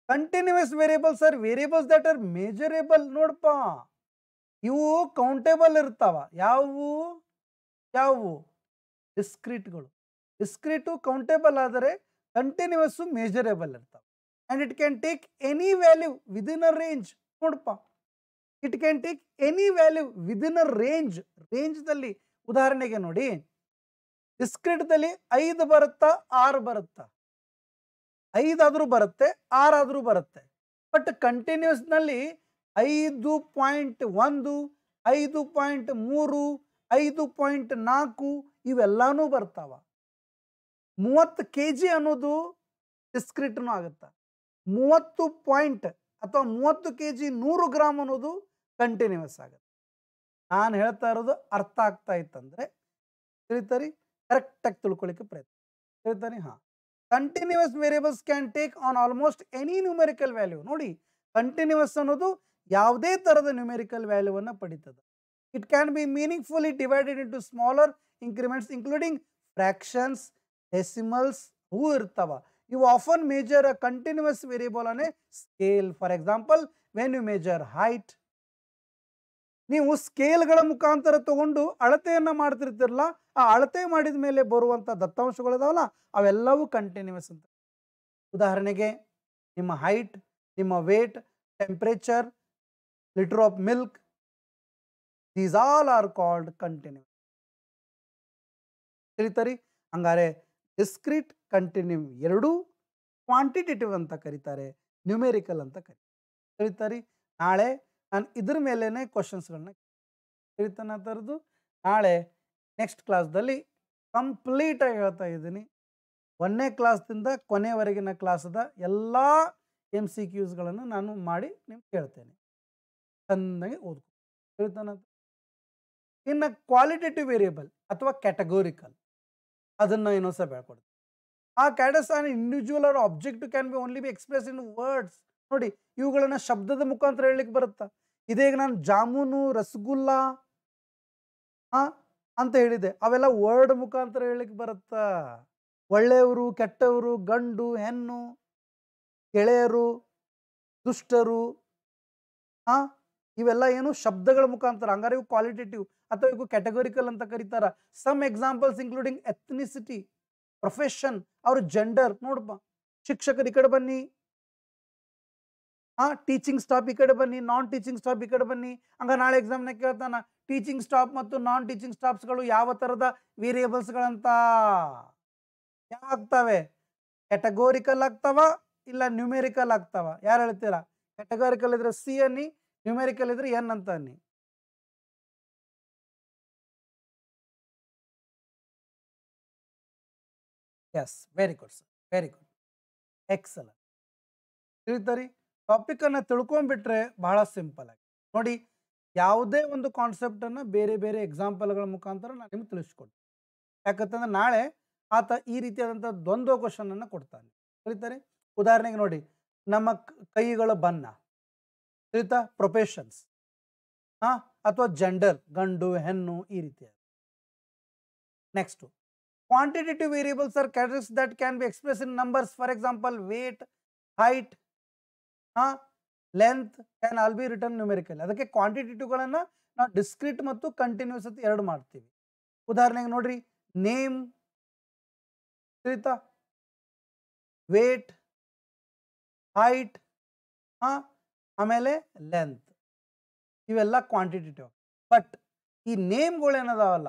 continuous variables are variables that are measurable. ನೋಡಪ್ಪ, ಇವು ಕೌಂಟೇಬಲ್ ಇರ್ತಾವ. ಯಾವುವು? ಡಿಸ್ಕ್ರೀಟ್ಗಳು. ಡಿಸ್ಕ್ರೀಟು ಕೌಂಟೇಬಲ್ ಆದರೆ ಕಂಟಿನ್ಯೂಸು ಮೇಜರೇಬಲ್ ಇರ್ತಾವೆ. And it can take any value within a range. ನೋಡಪ್ಪ, it can take any value within a ರೇಂಜ್ದಲ್ಲಿ. ಉದಾಹರಣೆಗೆ ನೋಡಿ, ಡಿಸ್ಕ್ರೀಟ್ದಲ್ಲಿ 5 ಬರುತ್ತಾ 6 ಬರುತ್ತಾ? 5 ಆದರೂ ಬರುತ್ತೆ, 6 ಆದರೂ ಬರುತ್ತೆ. ಬಟ್ ಕಂಟಿನ್ಯೂಸ್ನಲ್ಲಿ 5.1, 5.3, 5.4 ಇವೆಲ್ಲಾನು ಬರ್ತಾವ. 30 kg ಅನ್ನೋದು ಡಿಸ್ಕ್ರೀಟ್ನೂ ಆಗುತ್ತಾ. 30 ಪಾಯಿಂಟ್ ಅಥವಾ 30 kg 100 ಗ್ರಾಮ್ ಅನ್ನೋದು ಕಂಟಿನ್ಯೂಸ್ ಆಗುತ್ತೆ. ನಾನು ಹೇಳ್ತಾ ಇರೋದು ಅರ್ಥ ಆಗ್ತಾ ಇತ್ತಂದರೆ ತಿಳಿತಾರಿ? ಕರೆಕ್ಟಾಗಿ ತಿಳ್ಕೊಳ್ಳಿಕ್ಕೆ ಪ್ರಯತ್ನ. ತಿಳಿತಾರಿ? ಹಾಂ. Continuous variables can take on almost any numerical value. ನೋಡಿ, ಕಂಟಿನ್ಯೂಸ್ ಅನ್ನೋದು ಯಾವುದೇ ಥರದ ನ್ಯೂಮೆರಿಕಲ್ ವ್ಯಾಲ್ಯೂವನ್ನು ಪಡಿತದೆ. It can be meaningfully divided into smaller increments including fractions, decimals ಅವು ಇರ್ತಾವ. You often measure a continuous variable on a scale. For example, when you measure height, ನೀವು ಸ್ಕೇಲ್ಗಳ ಮುಖಾಂತರ ತಗೊಂಡು ಅಳತೆಯನ್ನ ಮಾಡ್ತಿರ್ತಿರಲ್ಲ, ಆ ಅಳತೆ ಮಾಡಿದ ಮೇಲೆ ಬರುವಂತ ದತ್ತಾಂಶಗಳಿದಾವಲ್ಲ ಅವೆಲ್ಲವೂ ಕಂಟಿನ್ಯೂಸ್ ಅಂತ. ಉದಾಹರಣೆಗೆ ನಿಮ್ಮ ಹೈಟ್, ನಿಮ್ಮ weight, temperature, litre of milk, these all are called continuous. ತಿಳಿತರಿ? ಹಂಗಾರೆ ಡಿಸ್ಕ್ರೀಟ್, ಕಂಟಿನ್ಯೂ ಎರಡೂ ಕ್ವಾಂಟಿಟೇಟಿವ್ ಅಂತ ಕರೀತಾರೆ, ನ್ಯೂಮೆರಿಕಲ್ ಅಂತ ಕರೀತಾರೆ. ತಿಳಿತರಿ? ನಾಳೆ ನಾನು ಇದ್ರ ಮೇಲೇನೆ ಕ್ವಶನ್ಸ್ಗಳನ್ನ ತಿಳಿತಾನ ಥರದ್ದು ನಾಳೆ ನೆಕ್ಸ್ಟ್ ಕ್ಲಾಸ್ದಲ್ಲಿ ಕಂಪ್ಲೀಟ್ ಆಗಿ ಹೇಳ್ತಾ ಇದ್ದೀನಿ. 1ನೇ ಕ್ಲಾಸ್ದಿಂದ ಕೊನೆಯವರೆಗಿನ ಕ್ಲಾಸದ ಎಲ್ಲ MCQsಗಳನ್ನು ನಾನು ಮಾಡಿ ನಿಮ್ಗೆ ಹೇಳ್ತೇನೆ. ಚೆನ್ನಾಗಿ ಓದ್ಕೊ. ತಿಳಿತಾನ? ಇನ್ನು ಕ್ವಾಲಿಟೇಟಿವ್ ವೇರಿಯಬಲ್ ಅಥವಾ ಕ್ಯಾಟಗೋರಿಕಲ್, ಅದನ್ನು ಇನ್ನೊಂದ್ಸಲ ಹೇಳ್ಕೊಡ್ತೀನಿ. ಆ cats on individual or object can be only be express in words. ನೋಡಿ, ಇವುಗಳನ್ನ ಶಬ್ದದ ಮುಖಾಂತರ ಹೇಳಲಿಕ್ಕೆ ಬರುತ್ತಾ? ಇದೇಗ ನಾನು ಜಾಮೂನು, ರಸಗುಲ್ಲ ಅಂತ ಹೇಳಿದೆ, ಅವೆಲ್ಲ ವರ್ಡ್ ಮುಖಾಂತರ ಹೇಳಲಿಕ್ಕೆ ಬರುತ್ತಾ? ಒಳ್ಳೆಯವರು, ಕೆಟ್ಟವರು, ಗಂಡು, ಹೆಣ್ಣು, ಗೆಳೆಯರು, ದುಷ್ಟರು, ಇವೆಲ್ಲ ಏನು ಶಬ್ದಗಳ ಮುಖಾಂತರ. ಹಂಗಾರೆ ಇವು ಕ್ವಾಲಿಟೇಟಿವ್ ಅಥವಾ ಇವು ಕ್ಯಾಟಗೋರಿಕಲ್ ಅಂತ ಕರೀತಾರ. ಸಮ್ ಎಕ್ಸಾಂಪಲ್ಸ್ ಇನ್ಕ್ಲೂಡಿಂಗ್ ಎಥ್ನಿಸಿಟಿ, ಪ್ರೊಫೆಷನ್, ಅವ್ರ ಜೆಂಡರ್. ನೋಡಪ್ಪ, ಶಿಕ್ಷಕರು ಈ ಕಡೆ ಬನ್ನಿ, ಟೀಚಿಂಗ್ ಸ್ಟಾಫ್ ಈ ಕಡೆ ಬನ್ನಿ, ನಾನ್ ಟೀಚಿಂಗ್ ಸ್ಟಾಫ್ ಈ ಕಡೆ ಬನ್ನಿ. ಹಂಗ ನಾಳೆ ಎಕ್ಸಾಮ್ನ ಕೇಳ್ತಾನ, ಟೀಚಿಂಗ್ ಸ್ಟಾಫ್ ಮತ್ತು ನಾನ್ ಟೀಚಿಂಗ್ ಸ್ಟಾಫ್ಸ್ಗಳು ಯಾವ ಥರದ ವೇರಿಯೇಬಲ್ಸ್ಗಳಂತ ಯಾವಾಗ್ತವೆ? ಕ್ಯಾಟಗೋರಿಕಲ್ ಆಗ್ತಾವ ಇಲ್ಲ ನ್ಯೂಮೆರಿಕಲ್ ಆಗ್ತಾವ? ಯಾರು ಹೇಳ್ತೀರಾ? ಕ್ಯಾಟಗೋರಿಕಲ್ ಇದ್ರೆ ಸಿ ಅನ್ನಿ, ನ್ಯೂಮೆರಿಕಲ್ ಇದ್ರೆ ಎನ್ ಅಂತ ಅನ್ನಿ. Yes, very good sir, very good, excellent. ತಿಳಿತರಿ? ಟಾಪಿಕ್ ಅನ್ನ ತಿಳ್ಕೊಂಡ್ಬಿಟ್ರೆ ಬಹಳ ಸಿಂಪಲ್ ಆಗಿ. ನೋಡಿ, ಯಾವುದೇ ಒಂದು ಕಾನ್ಸೆಪ್ಟ್ ಅನ್ನ ಬೇರೆ ಬೇರೆ ಎಕ್ಸಾಂಪಲ್ಗಳ ಮುಖಾಂತರ ನಾನು ನಿಮ್ಗೆ ತಿಳಿಸ್ಕೊಡ್ತೀನಿ. ಯಾಕಂತಂದ್ರೆ ನಾಳೆ ಆತ ಈ ರೀತಿಯಾದಂಥ ದ್ವಂದ್ವ ಕ್ವಶನ್ ಅನ್ನ ಕೊಡ್ತಾನೆ. ತಿಳಿತಾರೆ? ಉದಾಹರಣೆಗೆ ನೋಡಿ, ನಮ್ಮ ಕೈಗಳ ಬಣ್ಣ, ತಿಳಿತಾ? ಪ್ರೊಫೆಷನ್ಸ್, ಅಥವಾ ಜೆಂಡರ್, ಗಂಡು, ಹೆಣ್ಣು, ಈ ರೀತಿಯಾದ. Next, quantitative variables are characteristics that can be expressed in numbers. For example, weight, height, length can all be written numerically. ಅದಕ್ಕೆ ಕ್ವಾಂಟಿಟೇಟಿವ್ಗಳನ್ನು ನಾವು ಡಿಸ್ಕ್ರೀಟ್ ಮತ್ತು ಕಂಟಿನ್ಯೂಸ್ ಅಂತ ಎರಡು ಮಾಡ್ತೀವಿ. ಉದಾಹರಣೆಗೆ ನೋಡ್ರಿ, ನೇಮ್, ತಿಳಿತಾ? ವೇಟ್, ಹೈಟ್, ಆಮೇಲೆ ಲೆಂತ್, ಇವೆಲ್ಲ ಕ್ವಾಂಟಿಟೇಟಿವ್. ಬಟ್ ಈ ನೇಮ್ಗಳೇನದಾವಲ್ಲ,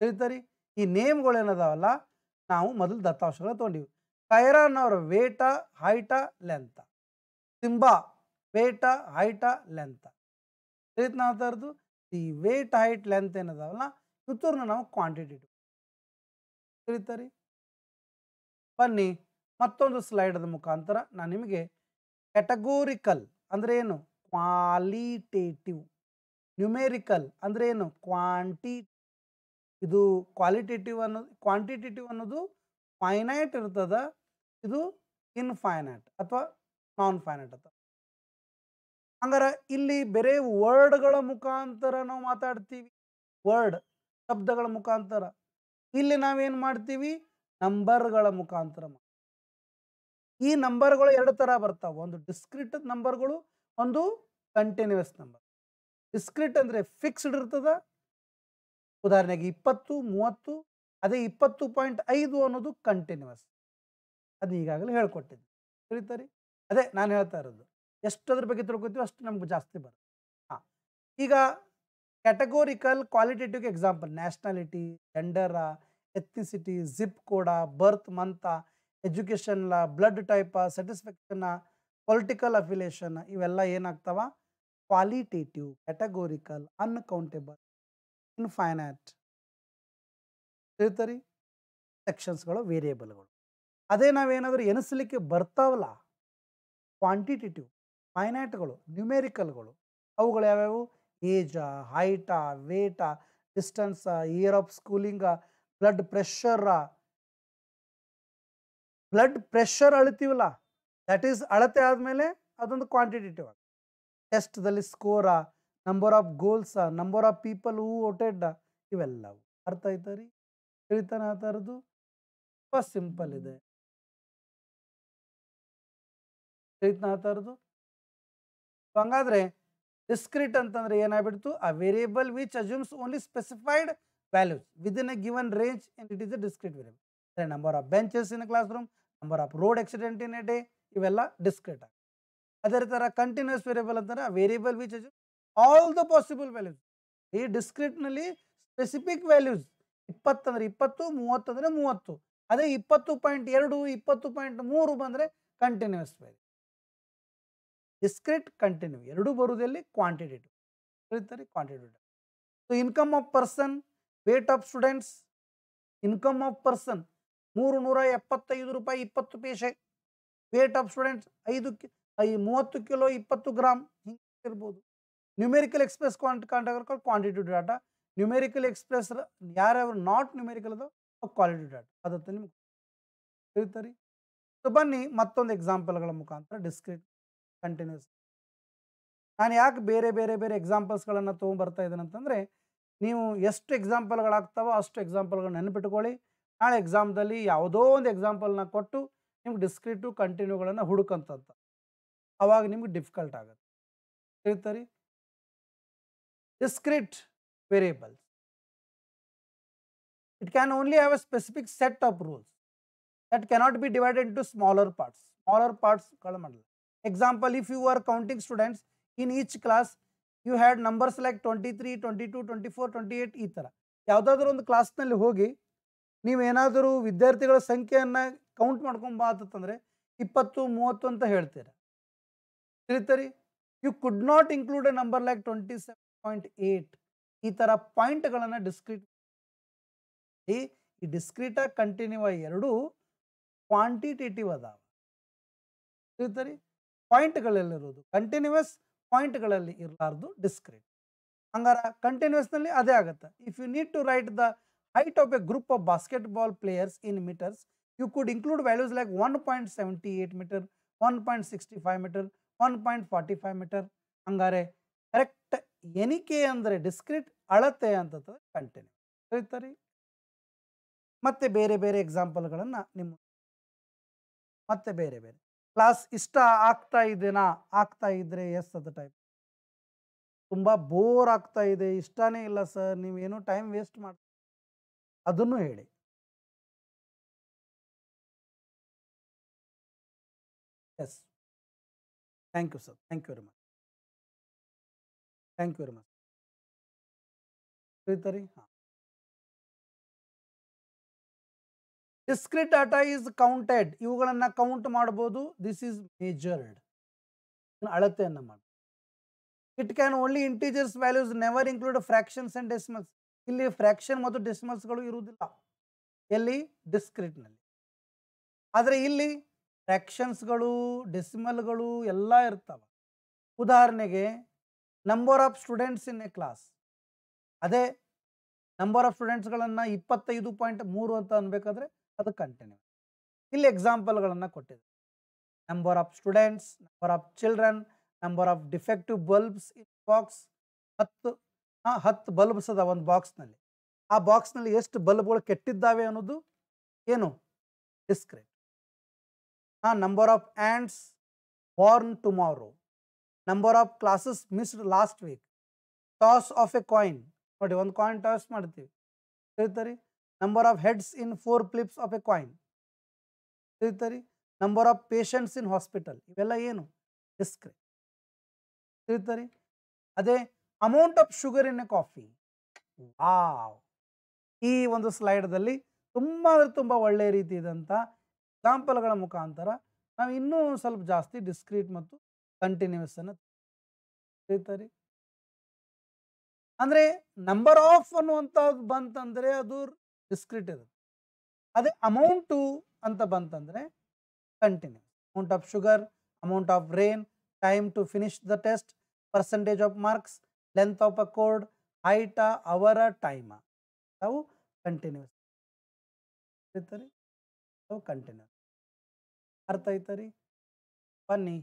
ತಿಳಿತಾರಿ? ಈ ನೇಮ್ಗಳೇನದಾವಲ್ಲ, ನಾವು ಮೊದಲು ದತ್ತಾಂಶಗಳು ತೊಗೊಂಡಿವಿ. ಕೈರಾನ್ ಅವ್ರ weight, height, length. Simba weight, height, length. ತಿಳಿತ? ನಾವು ತರದು ಈ ವೇಟ್, ಹೈಟ್, ಲೆಂತ್ ಏನದಾವಲ್ಲ ಇವ್ರನ್ನ ನಾವು ಕ್ವಾಂಟಿಟೇಟಿವ್. ತಿಳಿತಾರಿ? ಬನ್ನಿ ಮತ್ತೊಂದು ಸ್ಲೈಡದ ಮುಖಾಂತರ ನಾನು ನಿಮಗೆ ಕ್ಯಾಟಗೋರಿಕಲ್ ಅಂದ್ರೆ ಏನು, ಕ್ವಾಲಿಟೇಟಿವ್, ನ್ಯೂಮೆರಿಕಲ್ ಅಂದ್ರೆ ಏನು, ಇದು ಕ್ವಾಲಿಟೇಟಿವ್ ಅನ್ನೋದು, ಕ್ವಾಂಟಿಟೇಟಿವ್ ಅನ್ನೋದು ಫೈನೈಟ್ ಇರ್ತದ, ಇದು ಇನ್ಫೈನೈಟ್ ಅಥವಾ ನಾನ್ ಫೈನೈಟ್ ಅಂತ. ಹಂಗಾರ ಇಲ್ಲಿ ಬೇರೆ ವರ್ಡ್ಗಳ ಮುಖಾಂತರ ನಾವು ಮಾತಾಡ್ತೀವಿ, ವರ್ಡ್ ಶಬ್ದಗಳ ಮುಖಾಂತರ. ಇಲ್ಲಿ ನಾವೇನ್ ಮಾಡ್ತೀವಿ, ನಂಬರ್ಗಳ ಮುಖಾಂತರ. ಈ ನಂಬರ್ಗಳು ಎರಡು ತರ ಬರ್ತಾವ, ಒಂದು ಡಿಸ್ಕ್ರಿಟ್ ನಂಬರ್ಗಳು, ಒಂದು ಕಂಟಿನ್ಯೂಸ್ ನಂಬರ್. ಡಿಸ್ಕ್ರಿಟ್ ಅಂದ್ರೆ ಫಿಕ್ಸ್ಡ್ ಇರ್ತದ. ಉದಾಹರಣೆಗೆ 20, 30. ಅದೇ 20.5 ಅನ್ನೋದು ಕಂಟಿನ್ಯೂಸ್. ಅದು ಈಗಾಗಲೇ ಹೇಳ್ಕೊಟ್ಟಿದ್ದೆ. ತಿಳಿತಾರಿ? ಅದೇ ನಾನು ಹೇಳ್ತಾ ಇರೋದು, ಎಷ್ಟದ್ರ ಬಗ್ಗೆ ತಿಳ್ಕೊತೀವಿ ಅಷ್ಟು ನಮ್ಗೆ ಜಾಸ್ತಿ ಬರುತ್ತೆ. ಈಗ categorical qualitative example: nationality, gender, ethnicity, zip code, birth month, education, blood type, satisfaction, political affiliation, ಇವೆಲ್ಲ ಏನಾಗ್ತಾವ? Qualitative, categorical, uncountable, infinite. ತಿಳಿತಾರಿ? ಸೆಕ್ಷನ್ಸ್ಗಳು, ವೇರಿಯೇಬಲ್ಗಳು. ಅದೇ ನಾವೇನಾದರೂ ಎನಿಸಲಿಕ್ಕೆ ಬರ್ತಾವಲ್ಲ, ಕ್ವಾಂಟಿಟೇಟಿವ್, ಫೈನೈಟ್ಗಳು, ನ್ಯೂಮೆರಿಕಲ್ಗಳು, ಅವುಗಳು ಯಾವ್ಯಾವು? Age, height, weight, distance, year of schooling, blood pressure. Blood pressure ಅಳಿತೀವಲ್ಲ, ದಟ್ ಈಸ್ ಅಳತೆ ಆದಮೇಲೆ ಅದೊಂದು ಕ್ವಾಂಟಿಟೇಟಿವ್. ಟೆಸ್ಟ್ದಲ್ಲಿ score, number of goals, number of people who voted, ಇವೆಲ್ಲವು. ಅರ್ಥ ಆಯ್ತಾ ರೀ? ತಿಳಿತಾನೆ ಆ ಥರದ್ದು? ತುಂಬ ಸಿಂಪಲ್ ಇದೆ. ತಿಳಿತಾ ಇರೋದು. ಹಂಗಾದ್ರೆ ಡಿಸ್ಕ್ರೀಟ್ ಅಂತಂದ್ರೆ ಏನಾಗ್ಬಿಡ್ತು, ಆ variable which assumes only specified values within A given range and it is A discrete variable. Number of benches in class room, number of road accident in a day, ಇವೆಲ್ಲ discrete ಆಗಿ. ಅದೇ ಥರ continuous variable ಅಂತಾರೆ variable which assume all the possible values. ಈ ಡಿಸ್ಕ್ರೀಟ್ನಲ್ಲಿ specific values 20 ಅಂದರೆ 20, 30 ಅಂದರೆ 30. ಅದೇ 20.2, 20.3 ಬಂದರೆ ಕಂಟಿನ್ಯೂಸ್ ವ್ಯಾಲ್ಯೂ. ಡಿಸ್ಕ್ರೀಟ್ ಕಂಟಿನ್ಯೂ ಎರಡೂ ಬರುವುದಲ್ಲಿ ಕ್ವಾಂಟಿಟೇಟಿವ್ ಹೇಳ್ತಾರೆ. Quantitative so income of person, weight of students. Income of person 375 ರೂಪಾಯಿ 20 ಪೈಸೆ. Weight of students 30 kilo 20 gram ಹಿಂಗೆ ಇರ್ಬೋದು. Numerical express quantitative data. Numerical express ಯಾರ್ಯಾರು ನಾಟ್ ನ್ಯೂಮೆರಿಕಲ್ ಅದು ಕ್ವಾಲಿಟಿ ಡಾಟಾ ಅದತ್ತು ನಿಮ್ಗೆ ಹೇಳ್ತಾರೆ. ಸೊ ಬನ್ನಿ ಮತ್ತೊಂದು ಎಕ್ಸಾಂಪಲ್ಗಳ ಮುಖಾಂತರ ಡಿಸ್ಕ್ರೀಟ್ ಕಂಟಿನ್ಯೂಸ್. ನಾನು ಯಾಕೆ ಬೇರೆ ಬೇರೆ ಬೇರೆ ಎಕ್ಸಾಂಪಲ್ಸ್ಗಳನ್ನು ತೊಗೊಂಡ್ಬರ್ತಾ ಇದ್ದೇನೆ ಅಂತಂದರೆ, ನೀವು ಎಷ್ಟು ಎಕ್ಸಾಂಪಲ್ಗಳಾಗ್ತಾವೋ ಅಷ್ಟು ಎಕ್ಸಾಂಪಲ್ಗಳನ್ನ ನೆನಪಿಟ್ಕೊಳ್ಳಿ. ನಾಳೆ ಎಕ್ಸಾಮ್ದಲ್ಲಿ ಯಾವುದೋ ಒಂದು ಎಕ್ಸಾಂಪಲ್ನ ಕೊಟ್ಟು ನಿಮ್ಗೆ ಡಿಸ್ಕ್ರೀಟು ಕಂಟಿನ್ಯೂಗಳನ್ನು ಹುಡುಕಂತಂತ, ಅವಾಗ ನಿಮ್ಗೆ ಡಿಫಿಕಲ್ಟ್ ಆಗುತ್ತೆ. ಹೇಳ್ತಾರೆ discrete variables. It can only have a specific set of rules that cannot be divided into smaller parts. Smaller parts ಗಳು ಮಾಡಲ್ಲ. Example, if you were counting students in each class, you had numbers like 23, 22, 24, 28 ಈ ಥರ. ಯಾವುದಾದ್ರೂ ಒಂದು ಕ್ಲಾಸ್ನಲ್ಲಿ ಹೋಗಿ ನೀವೇನಾದರೂ ವಿದ್ಯಾರ್ಥಿಗಳ ಸಂಖ್ಯೆಯನ್ನು ಕೌಂಟ್ ಮಾಡ್ಕೊಂಬ ಅಂತಂದರೆ 20, 30 ಅಂತ ಹೇಳ್ತೀರಾ. ತಿಳಿತರಿ. You could not include a number like 27.8 ಈ ಥರ ಪಾಯಿಂಟ್ಗಳನ್ನು ಡಿಸ್ಕ್ರೀಟ್. ಈ ಡಿಸ್ಕ್ರೀಟ ಕಂಟಿನ್ಯೂ ಎರಡೂ ಕ್ವಾಂಟಿಟೇಟಿವ್ ಅದಾವ. ತಿಳಿತರಿ. ಪಾಯಿಂಟ್ಗಳಲ್ಲಿರೋದು ಕಂಟಿನ್ಯೂಸ್, ಪಾಯಿಂಟ್ಗಳಲ್ಲಿ ಇರಲಾರ್ದು ಡಿಸ್ಕ್ರೀಟ್. ಹಂಗಾರೆ ಕಂಟಿನ್ಯೂಸ್ನಲ್ಲಿ ಅದೇ ಆಗುತ್ತೆ. If you need to write the height of a group of basketball players in meters, you could include values like 1.78 meter, 1.65 meter, 1.45 meter. ಹಂಗಾರೆ ಕರೆಕ್ಟ್ ಎಣಿಕೆ ಅಂದರೆ ಡಿಸ್ಕ್ರೀಟ್, ಅಳತೆ ಅಂತ ಕಂಟಿನ್ಯೂ ಹೇಳ್ತಾರೆ. ಮತ್ತೆ ಬೇರೆ ಬೇರೆ ಎಕ್ಸಾಂಪಲ್ಗಳನ್ನು ನಿಮ್ಮ ಮತ್ತೆ ಬೇರೆ ಬೇರೆ ಕ್ಲಾಸ್ ಇಷ್ಟ ಆಗ್ತಾ ಇದೆನಾ, ಆಗ್ತಾ ಇದ್ರೆ ಎಸ್ ಅದು ಟೈಪ್. ತುಂಬ ಬೋರ್ ಆಗ್ತಾ ಇದೆ, ಇಷ್ಟನೇ ಇಲ್ಲ ಸರ್, ನೀವೇನು ಟೈಮ್ ವೇಸ್ಟ್ ಮಾಡಿ ಅದನ್ನು ಹೇಳಿ. Yes, thank you sir, thank you very much, thank you very much. ತಿಳಿತರಿ. ಹಾಂ, ಡಿಸ್ಕ್ರೀಟ್ ಡಾಟಾ ಈಸ್ ಕೌಂಟೆಡ್. ಇವುಗಳನ್ನು ಕೌಂಟ್ ಮಾಡ್ಬೋದು. ದಿಸ್ ಈಸ್ ಮೇಜರ್ಡ್, ಅಳತೆಯನ್ನು ಮಾಡಿ. It can only integers values, never include fractions and decimals. ಇಲ್ಲಿ ಫ್ರಾಕ್ಷನ್ ಮತ್ತು ಡೆಸಿಮಲ್ಸ್ಗಳು ಇರುವುದಿಲ್ಲ ಎಲ್ಲಿ, ಡಿಸ್ಕ್ರೀಟ್ನಲ್ಲಿ. ಆದರೆ ಇಲ್ಲಿ ಫ್ರಾಕ್ಷನ್ಸ್ಗಳು, ಡೆಸಿಮಲ್ಗಳು ಎಲ್ಲ ಇರ್ತವೆ. ಉದಾಹರಣೆಗೆ number of students in a class, ಅದೇ ನಂಬರ್ ಆಫ್ ಸ್ಟೂಡೆಂಟ್ಸ್ಗಳನ್ನು 25.3 ಅಂತ ಅನ್ಬೇಕಾದ್ರೆ ಅದು ಕಂಟಿನ್ಯೂ. ಇಲ್ಲಿ ಎಕ್ಸಾಂಪಲ್ಗಳನ್ನು ಕೊಟ್ಟಿದೆ. Number of students, number of children, number of defective bulbs in box. 10 bulbs ಅದ ಒಂದು ಬಾಕ್ಸ್ನಲ್ಲಿ. ಆ ಬಾಕ್ಸ್ನಲ್ಲಿ ಎಷ್ಟು ಬಲ್ಬ್ಗಳು ಕೆಟ್ಟಿದ್ದಾವೆ ಅನ್ನೋದು ಏನು, discrete. Number of ants born tomorrow, number of classes missed last week, toss of a coin. ನೋಡಿ, ಒಂದು ಕಾಯಿನ್ ಟಾಸ್ ಮಾಡ್ತೀವಿ, ಹೇಳ್ತಾರೆ. Number of heads in 4 flips of a coin, ಹೇಳ್ತಾರೆ. Number of patients in hospital, ಇವೆಲ್ಲ ಏನು, discrete, ಹೇಳ್ತಾರೆ. ಅದೇ amount of sugar in a coffee. Wow, ಈ ಒಂದು ಸ್ಲೈಡ್ದಲ್ಲಿ ತುಂಬ ಅಂದರೆ ತುಂಬ ಒಳ್ಳೆಯ ರೀತಿ ಇದಂಥ ಎಕ್ಸಾಂಪಲ್ಗಳ ಮುಖಾಂತರ ನಾವು ಇನ್ನೂ ಸ್ವಲ್ಪ ಜಾಸ್ತಿ ಡಿಸ್ಕ್ರೀಟ್ ಮತ್ತು ಕಂಟಿನ್ಯೂಸ್ ಅನ್ನು ಹೇಳ್ತಾರೆ. ಅಂದರೆ ನಂಬರ್ ಆಫ್ ಅನ್ನುವಂಥದ್ದು ಬಂತಂದರೆ ಅದು ಡಿಸ್ಕ್ರೀಟ್ ಇರುತ್ತೆ. ಅದೇ ಅಮೌಂಟು ಅಂತ ಬಂತಂದರೆ continuous. Amount of sugar, amount of rain, time to finish the test, percentage of marks, length of a code, height, ಅವರ, ಟೈಮ, ಅವು ಕಂಟಿನ್ಯೂಸ್ ಇರ್ತಾರೆ. ಅವು ಕಂಟಿನ್ಯೂಸ್. ಅರ್ಥ ಆಯ್ತಾ ರೀ? ಬನ್ನಿ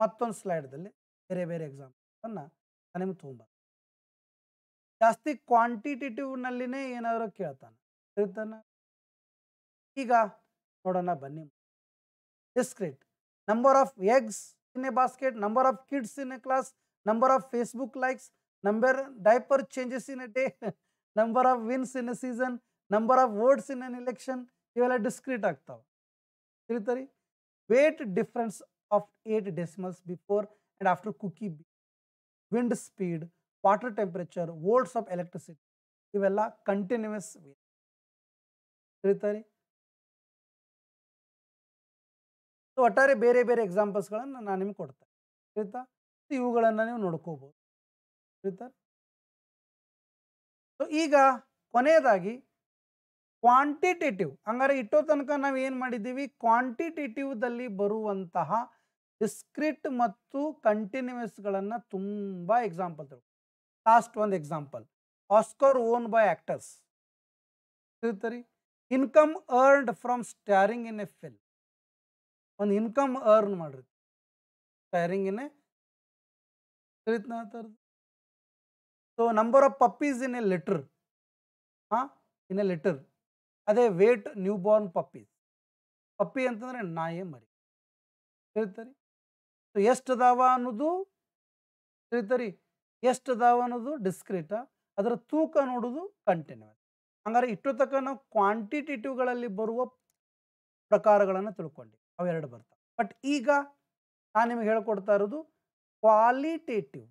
ಮತ್ತೊಂದು ಸ್ಲೈಡ್ದಲ್ಲಿ ಬೇರೆ ಬೇರೆ ಎಕ್ಸಾಂಪಲ್ಸನ್ನು ನಾನು ನಿಮ್ಗೆ ತೊಗೊಂಬರ್ತೀನಿ. ಜಾಸ್ತಿ ಕ್ವಾಂಟಿಟೇಟಿವ್ನಲ್ಲಿನೇ ಏನಾದರೂ ಕೇಳ್ತಾನೆ, ಇರ್ತಾನೆ. ಈಗ ನೋಡೋಣ ಬನ್ನಿ. Discrete number of eggs in a basket, number of kids in a class, number of Facebook likes, number diaper changes in a day, number of wins in a season, number of votes in an election. ಇವೆಲ್ಲ discrete ಆಗ್ತಾವೆ. ತಿಳಿತರಿ. Weight difference of 8 decimals before and after cookie, wind speed, water temperature, volts of electricity, ಇವೆಲ್ಲ continuous weight. ತಿಳಿತರಿ. So ಒಟ್ಟಾರೆ ಬೇರೆ ಬೇರೆ ಎಕ್ಸಾಂಪಲ್ಸ್ಗಳನ್ನು ನಾನು ನಿಮ್ಗೆ ಕೊಡ್ತೇನೆ. ಆಯ್ತಾ? ಇವುಗಳನ್ನು ನೀವು ನೋಡ್ಕೋಬಹುದು. ಆಯ್ತಾ? ಸೊ ಈಗ ಕೊನೆಯದಾಗಿ ಕ್ವಾಂಟಿಟೇಟಿವ್, ಹಂಗಾರೆ ಇಟ್ಟೋ ತನಕ ನಾವು ಏನು ಮಾಡಿದ್ದೀವಿ, ಕ್ವಾಂಟಿಟೇಟಿವ್ದಲ್ಲಿ ಬರುವಂತಹ ಡಿಸ್ಕ್ರಿಟ್ ಮತ್ತು ಕಂಟಿನ್ಯೂಸ್ಗಳನ್ನು ತುಂಬ ಎಕ್ಸಾಂಪಲ್ ತಗೋ. ಲಾಸ್ಟ್ ಒಂದು example, Oscar won by actors. ತಿಳಿತರಿ. Income earned from starring in a film. ಒಂದು ಇನ್ಕಮ್ ಅರ್ನ್ ಮಾಡ್ರಿ ಸ್ಟಾರಿಂಗ್ ಇನ್ ಎ, ತಿಳಿತ್ನ ಥರದ್ದು. So number of puppies in a litter, in a litter. ಅದೇ weight new born puppies. Puppy ಅಂತಂದ್ರೆ ನಾಯಿ ಮರಿ. ತಿಳಿತರಿ. So ಎಷ್ಟು ಅದಾವ ಅನ್ನೋದು, ತಿಳಿತರಿ, ಎಷ್ಟು ಅದಾವ ಅನ್ನೋದು ಡಿಸ್ಕ್ರೀಟ, ಅದರ ತೂಕ ನೋಡೋದು ಕಂಟಿನ್ಯೂಸ್. ಹಂಗಾರೆ ಇಷ್ಟು ತನಕ ನಾವು ಕ್ವಾಂಟಿಟೇಟಿವ್ಗಳಲ್ಲಿ ಬರುವ ಪ್ರಕಾರಗಳನ್ನು ತಿಳ್ಕೊಂಡಿ, ಅವೆರಡು ಬರ್ತಾವೆ. ಬಟ್ ಈಗ ನಾನು ನಿಮಗೆ ಹೇಳ್ಕೊಡ್ತಾ ಇರೋದು ಕ್ವಾಲಿಟೇಟಿವ್.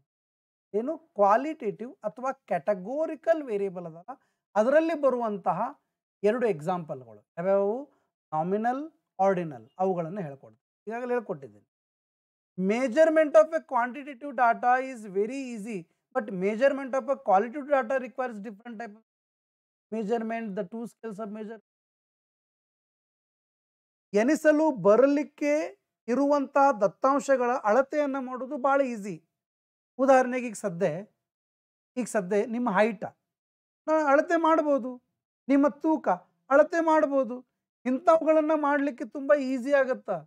ಏನು? ಕ್ವಾಲಿಟೇಟಿವ್ ಅಥವಾ ಕ್ಯಾಟಗೋರಿಕಲ್ ವೇರಿಯೇಬಲ್ ಅದಲ್ಲ, ಅದರಲ್ಲಿ ಬರುವಂತಹ ಎರಡು ಎಕ್ಸಾಂಪಲ್ಗಳು ಯಾವ್ಯಾವು? Nominal, ordinal. ಅವುಗಳನ್ನು ಹೇಳ್ಕೊಡ್ತೀನಿ, ಈಗಾಗಲೇ ಹೇಳ್ಕೊಟ್ಟಿದ್ದೀನಿ. Measurement of a quantitative data is very easy, but measurement of a qualitative data requires different type of measurement. The two scales of measure. ಎನಿಸಲು ಬರಲಿಕ್ಕೆ ಇರುವಂತಹ ದತ್ತಾಂಶಗಳ ಅಳತೆಯನ್ನು ಮಾಡೋದು ಭಾಳ ಈಸಿ. ಉದಾಹರಣೆಗೆ ಈಗ ಸದ್ಯ ನಿಮ್ಮ ಹೈಟ ಅಳತೆ ಮಾಡ್ಬೋದು, ನಿಮ್ಮ ತೂಕ ಅಳತೆ ಮಾಡ್ಬೋದು. ಇಂಥವುಗಳನ್ನು ಮಾಡಲಿಕ್ಕೆ ತುಂಬ ಈಸಿ ಆಗುತ್ತಾ.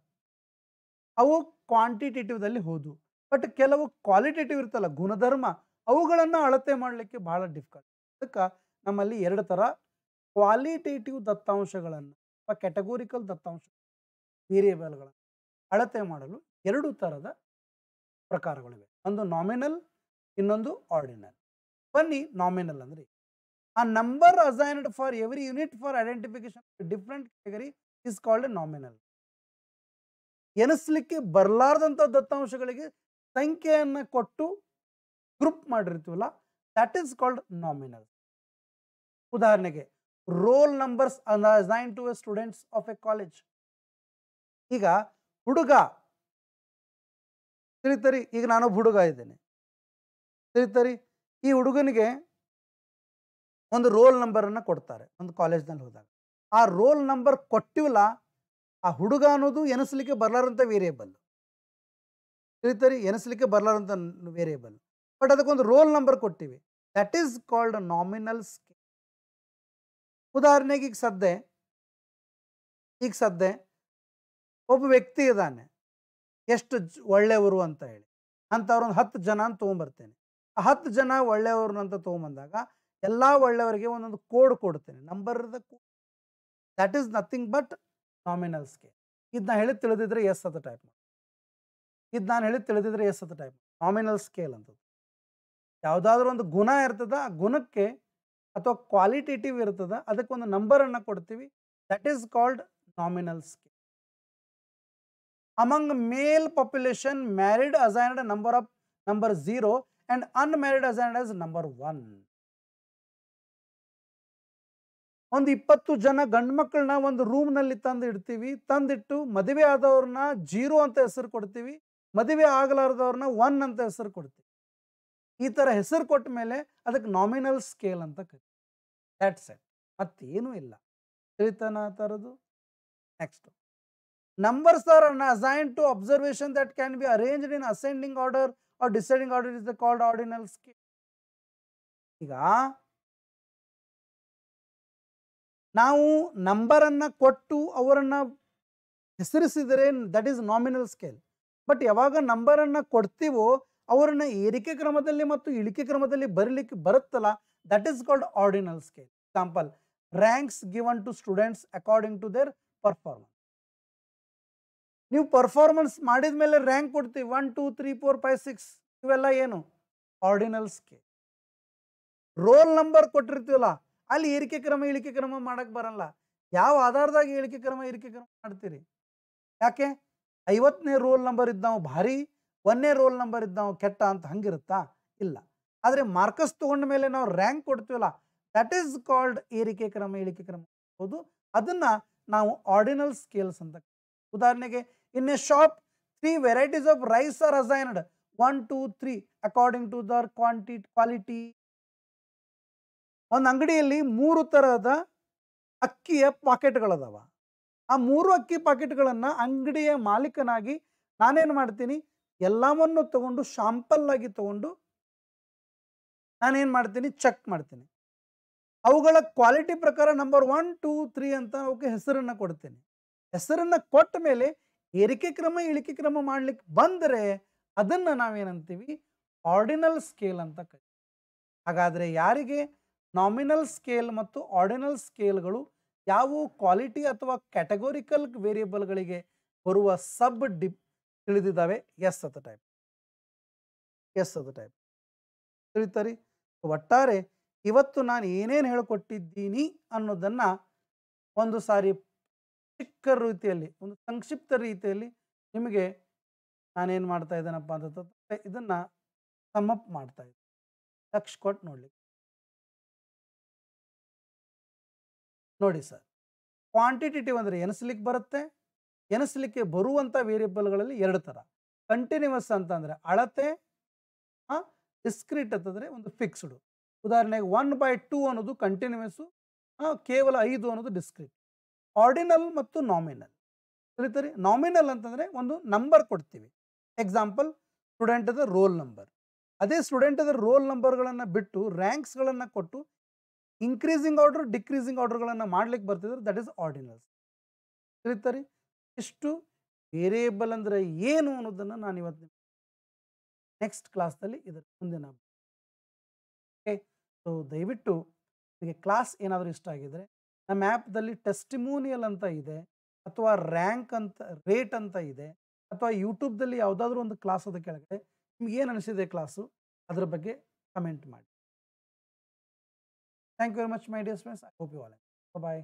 ಅವು ಕ್ವಾಂಟಿಟೇಟಿವ್ದಲ್ಲಿ ಹೋದು. ಬಟ್ ಕೆಲವು ಕ್ವಾಲಿಟೇಟಿವ್ ಇರ್ತಲ್ಲ, ಗುಣಧರ್ಮ, ಅವುಗಳನ್ನು ಅಳತೆ ಮಾಡಲಿಕ್ಕೆ ಬಹಳ ಡಿಫಿಕಲ್ಟ್. ಅದಕ್ಕೆ ನಮ್ಮಲ್ಲಿ ಎರಡು ಥರ ಕ್ವಾಲಿಟೇಟಿವ್ ದತ್ತಾಂಶಗಳನ್ನು ಅಥವಾ ಕ್ಯಾಟಗೋರಿಕಲ್ ದತ್ತಾಂಶ ವೇರಿಯೇಬಲ್ಗಳನ್ನು ಅಳತೆ ಮಾಡಲು ಎರಡು ಥರದ ಪ್ರಕಾರಗಳಿವೆ. ಒಂದು ನಾಮಿನಲ್, ಇನ್ನೊಂದು ಆರ್ಡಿನಲ್. ಬನ್ನಿ, ನಾಮಿನಲ್ ಅಂದರೆ a number assigned for every unit for identification of a different category is called a nominal. ಎನಿಸ್ಲಿಕ್ಕೆ ಬರಲಾರ್ದಂಥ ದತ್ತಾಂಶಗಳಿಗೆ ಸಂಖ್ಯೆಯನ್ನು ಕೊಟ್ಟು ಗ್ರೂಪ್ ಮಾಡಿರ್ತೀವಲ್ಲ, ದಟ್ ಈಸ್ ಕಾಲ್ಡ್ ನಾಮಿನಲ್. ಉದಾಹರಣೆಗೆ roll numbers assign to a students of a college. ಈಗ ಹುಡುಗ, ತಿಳಿತರಿ, ಈಗ ನಾನೊಬ್ಬ ಹುಡುಗ ಇದ್ದೇನೆ, ತಿಳಿತರಿ. ಈ ಹುಡುಗನಿಗೆ ಒಂದು ರೋಲ್ ನಂಬರನ್ನು ಕೊಡ್ತಾರೆ ಒಂದು ಕಾಲೇಜ್ನಲ್ಲಿ ಹೋದಾಗ. ಆ ರೋಲ್ ನಂಬರ್ ಕೊಟ್ಟಿವಲ್ಲ, ಆ ಹುಡುಗ ಅನ್ನೋದು ಎನಿಸ್ಲಿಕ್ಕೆ ಬರಲಾರಂಥ ವೇರಿಯೇಬಲ್. ತಿಳಿತರಿ, ಎನಿಸ್ಲಿಕ್ಕೆ ಬರಲಾರಂಥ ವೇರಿಯೇಬಲ್. ಬಟ್ ಅದಕ್ಕೊಂದು ರೋಲ್ ನಂಬರ್ ಕೊಟ್ಟಿವಿ, that is called nominal scale. ಉದಾಹರಣೆಗೆ ಈಗ ಸದ್ಯ ಒಬ್ಬ ವ್ಯಕ್ತಿ ಇದ್ದಾನೆ, ಎಷ್ಟು ಒಳ್ಳೆಯವರು ಅಂತ ಹೇಳಿ, ಅಂಥವ್ರೊಂದು 10 ಜನ ಅಂತ ತೊಗೊಂಬರ್ತೇನೆ. ಆ 10 ಜನ ಒಳ್ಳೆಯವರು ಅಂತ ತೊಗೊಂಬಂದಾಗ ಎಲ್ಲ ಒಳ್ಳೆಯವರಿಗೆ ಒಂದೊಂದು ಕೋಡ್ ಕೊಡ್ತೇನೆ, ನಂಬರ್ದ code. That is nothing but nominal scale. ಇದು ನಾನು ಹೇಳಿ ತಿಳಿದಿದ್ರೆ ಎಸ್ ಅಂತ ಟೈಪ್ ಮಾಡಿ, ಇದು ನಾನು ಹೇಳಿ ತಿಳಿದಿದ್ರೆ ಎಸ್ ಅಂತ ಟೈಪ್ ಮಾಡಿ. ನಾಮಿನಲ್ ಸ್ಕೇಲ್ ಅಂತದ್ದು ಯಾವುದಾದ್ರೂ ಒಂದು ಗುಣ ಇರ್ತದ, ಆ ಗುಣಕ್ಕೆ ಅಥವಾ ಕ್ವಾಲಿಟೇಟಿವ್ ಇರ್ತದ, ಅದಕ್ಕೊಂದು ನಂಬರನ್ನು ಕೊಡ್ತೀವಿ, that is called nominal scale. Among male population married assigned number 0 and unmarried assigned as number 1. ಒಂದು 20 ಜನ ಗಂಡು ಮಕ್ಕಳನ್ನ ಒಂದು ರೂಮ್ನಲ್ಲಿ ತಂದು ಇಡ್ತೀವಿ. ತಂದಿಟ್ಟು ಮದುವೆ ಆದವ್ರನ್ನ 0 ಅಂತ ಹೆಸರು ಕೊಡ್ತೀವಿ, ಮದುವೆ ಆಗಲಾರ್ದವ್ರನ್ನ 1 ಅಂತ ಹೆಸರು ಕೊಡ್ತೀವಿ. ಈ ಥರ ಹೆಸರು ಕೊಟ್ಟ ಮೇಲೆ ಅದಕ್ಕೆ ನಾಮಿನಲ್ ಸ್ಕೇಲ್ ಅಂತ ಕರೀತೀವಿ. ದ್ಯಾಟ್ಸ್ ಇಟ್, ಮತ್ತೇನೂ ಇಲ್ಲ. ತಿಳಿತಾನ ಆ ಥರದ್ದು. Next, numbers are assigned to observation that can be arranged in ascending order or descending order is called ordinal scale. ಈಗ ನಾವು ನಂಬರನ್ನು ಕೊಟ್ಟು ಅವರನ್ನು ಹೆಸರಿಸಿದರೆ that is nominal scale. But ಯಾವಾಗ ನಂಬರನ್ನು ಕೊಡ್ತೀವೋ ಅವರನ್ನು ಏರಿಕೆ ಕ್ರಮದಲ್ಲಿ ಮತ್ತು ಇಳಿಕೆ ಕ್ರಮದಲ್ಲಿ ಬರಲಿಕ್ಕೆ ಬರುತ್ತಲ್ಲ, that is called ordinal scale. Example, ranks given to students according to their performance. ನೀವು ಪರ್ಫಾರ್ಮೆನ್ಸ್ ಮಾಡಿದ ಮೇಲೆ ರ್ಯಾಂಕ್ ಕೊಡ್ತೀವಿ 1 2 3 4 5 6 ಇವೆಲ್ಲ ಏನು ಆರ್ಡಿನಲ್ ಸ್ಕೇಲ್. ರೋಲ್ ನಂಬರ್ ಕೊಟ್ಟಿರ್ತೀವಲ್ಲ ಅಲ್ಲಿ ಏರಿಕೆ ಕ್ರಮ ಇಳಿಕೆ ಕ್ರಮ ಮಾಡಕ್ ಬರಲ್ಲ. ಯಾವ ಆಧಾರದಾಗ ಏರಿಕೆ ಕ್ರಮ ಇಳಿಕೆ ಕ್ರಮ ಮಾಡ್ತೀರಿ? ಯಾಕೆ 50ನೇ ರೋಲ್ ನಂಬರ್ ಇದ್ದಾವ ಭಾರಿ, 1ನೇ ರೋಲ್ ನಂಬರ್ ಇದ್ದಾವ ಕೆಟ್ಟ ಅಂತ ಹಂಗಿರುತ್ತಾ? ಇಲ್ಲ. ಆದರೆ ಮಾರ್ಕಸ್ ತಗೊಂಡ ಮೇಲೆ ನಾವು ರ್ಯಾಂಕ್ ಕೊಡ್ತೀವಲ್ಲ ದಟ್ ಈಸ್ ಕಾಲ್ಡ್ ಏರಿಕೆ ಕ್ರಮ ಇಳಿಕೆ ಕ್ರಮ ಹೌದು. ಅದನ್ನ ನಾವು ಆರ್ಡಿನಲ್ ಸ್ಕೇಲ್ಸ್ ಅಂತ. ಉದಾಹರಣೆಗೆ in a shop 3 varieties of rice are assigned 1 2 3 according to their quality. ಒಂದು ಅಂಗಡಿಯಲ್ಲಿ 3 ತರಹದ ಅಕ್ಕಿಯ ಪಾಕೆಟ್ಗಳದಾವ. ಆ 3 ಅಕ್ಕಿ ಪಾಕೆಟ್ಗಳನ್ನು ಅಂಗಡಿಯ ಮಾಲೀಕನಾಗಿ ನಾನೇನು ಮಾಡ್ತೀನಿ, ಎಲ್ಲವನ್ನು ತಗೊಂಡು ಶಾಂಪಲ್ ಆಗಿ ತಗೊಂಡು ನಾನೇನು ಮಾಡ್ತೀನಿ, ಚೆಕ್ ಮಾಡ್ತೀನಿ. ಅವುಗಳ ಕ್ವಾಲಿಟಿ ಪ್ರಕಾರ ನಂಬರ್ 1 2 3 ಅಂತ ಅವಕ್ಕೆ ಹೆಸರನ್ನು ಕೊಡ್ತೇನೆ. ಹೆಸರನ್ನು ಕೊಟ್ಟ ಮೇಲೆ ಏರಿಕೆ ಕ್ರಮ ಇಳಿಕೆ ಕ್ರಮ ಮಾಡ್ಲಿಕ್ಕೆ ಬಂದರೆ ಅದನ್ನು ನಾವೇನಂತೀವಿ ಆರ್ಡಿನಲ್ ಸ್ಕೇಲ್ ಅಂತ ಕರೀತೀವಿ. ಹಾಗಾದರೆ ಯಾರಿಗೆ ನಾಮಿನಲ್ ಸ್ಕೇಲ್ ಮತ್ತು ಆರ್ಡಿನಲ್ ಸ್ಕೇಲ್ಗಳು ಯಾವುವು ಕ್ವಾಲಿಟಿ ಅಥವಾ ಕ್ಯಾಟಗೋರಿಕಲ್ ವೇರಿಯಬಲ್ಗಳಿಗೆ ಬರುವ ಸಬ್ ತಿಳಿದಿದ್ದಾವೆ? ಎಸ್ ಅದ ಟೈಪ್, ಎಸ್ ಅದ ಟೈಪ್ ತಿಳಿತಾರೆ. ಒಟ್ಟಾರೆ ಇವತ್ತು ನಾನು ಏನೇನು ಹೇಳಿಕೊಟ್ಟಿದ್ದೀನಿ ಅನ್ನೋದನ್ನು ಒಂದು ಸಾರಿ ಚಿಕ್ಕ ರೀತಿಯಲ್ಲಿ, ಒಂದು ಸಂಕ್ಷಿಪ್ತ ರೀತಿಯಲ್ಲಿ ನಿಮಗೆ ನಾನೇನು ಮಾಡ್ತಾ ಇದ್ದೇನಪ್ಪ ಅಂತಂದ್ರೆ ಇದನ್ನು ಸಮಪ್ ಮಾಡ್ತಾ ಇದ್ದೀನಿ. ಲಕ್ಷ ಕೊಟ್ಟು ನೋಡ್ಲಿಕ್ಕೆ ನೋಡಿ ಸರ್. ಕ್ವಾಂಟಿಟೇಟಿವ್ ಅಂದರೆ ಎನಿಸ್ಲಿಕ್ಕೆ ಬರುತ್ತೆ. ಎನಿಸ್ಲಿಕ್ಕೆ ಬರುವಂಥ ವೇರಿಯಬಲ್ಗಳಲ್ಲಿ 2 ಥರ. ಕಂಟಿನ್ಯೂಸ್ ಅಂತಂದರೆ ಅಳತೆ, ಡಿಸ್ಕ್ರೀಟ್ ಅಂತಂದರೆ ಒಂದು ಫಿಕ್ಸ್ಡು. ಉದಾಹರಣೆಗೆ 1/2 ಅನ್ನೋದು ಕಂಟಿನ್ಯೂಸು, ಕೇವಲ 5 ಅನ್ನೋದು ಡಿಸ್ಕ್ರೀಟ್. ಆರ್ಡಿನಲ್ ಮತ್ತು ನಾಮಿನಲ್ ತಿಳಿತೀರಿ. ನಾಮಿನಲ್ ಅಂತಂದರೆ ಒಂದು ನಂಬರ್ ಕೊಡ್ತೀವಿ. ಎಕ್ಸಾಂಪಲ್ ಸ್ಟೂಡೆಂಟದ ರೋಲ್ ನಂಬರ್. ಅದೇ ಸ್ಟೂಡೆಂಟದ ರೋಲ್ ನಂಬರ್ಗಳನ್ನು ಬಿಟ್ಟು ರ್ಯಾಂಕ್ಸ್ಗಳನ್ನು ಕೊಟ್ಟು ಇನ್ಕ್ರೀಸಿಂಗ್ ಆರ್ಡರ್ ಡಿಕ್ರೀಸಿಂಗ್ ಆರ್ಡರ್ಗಳನ್ನು ಮಾಡ್ಲಿಕ್ಕೆ ಬರ್ತಿದ್ರೆ ದಟ್ ಈಸ್ ಆರ್ಡಿನಲ್ಸ್ ತಿಳಿತಾರೆ. ಇಷ್ಟು ವೇರಿಯೇಬಲ್ ಅಂದರೆ ಏನು ಅನ್ನೋದನ್ನು ನಾನು ಇವತ್ತು ನೆಕ್ಸ್ಟ್ ಕ್ಲಾಸ್ದಲ್ಲಿ ಇದರ ಮುಂದಿನ ಓಕೆ. ಸೊ ದಯವಿಟ್ಟು ನಿಮಗೆ ಕ್ಲಾಸ್ ಏನಾದರೂ ಇಷ್ಟ ಆಗಿದರೆ ನಮ್ಮ ಆ್ಯಪ್ದಲ್ಲಿ ಟೆಸ್ಟಿಮೋನಿಯಲ್ ಅಂತ ಇದೆ, ಅಥವಾ ರ್ಯಾಂಕ್ ಅಂತ ರೇಟ್ ಅಂತ ಇದೆ, ಅಥವಾ ಯೂಟ್ಯೂಬ್ದಲ್ಲಿ ಯಾವುದಾದ್ರೂ ಒಂದು ಕ್ಲಾಸ್ ಅದ ಕೆಳಗಡೆ ನಿಮ್ಗೆ ಏನು ಅನಿಸಿದೆ ಕ್ಲಾಸು ಅದರ ಬಗ್ಗೆ ಕಮೆಂಟ್ ಮಾಡಿ. Thank you very much, my dear friends. I hope you all like it. Bye-bye.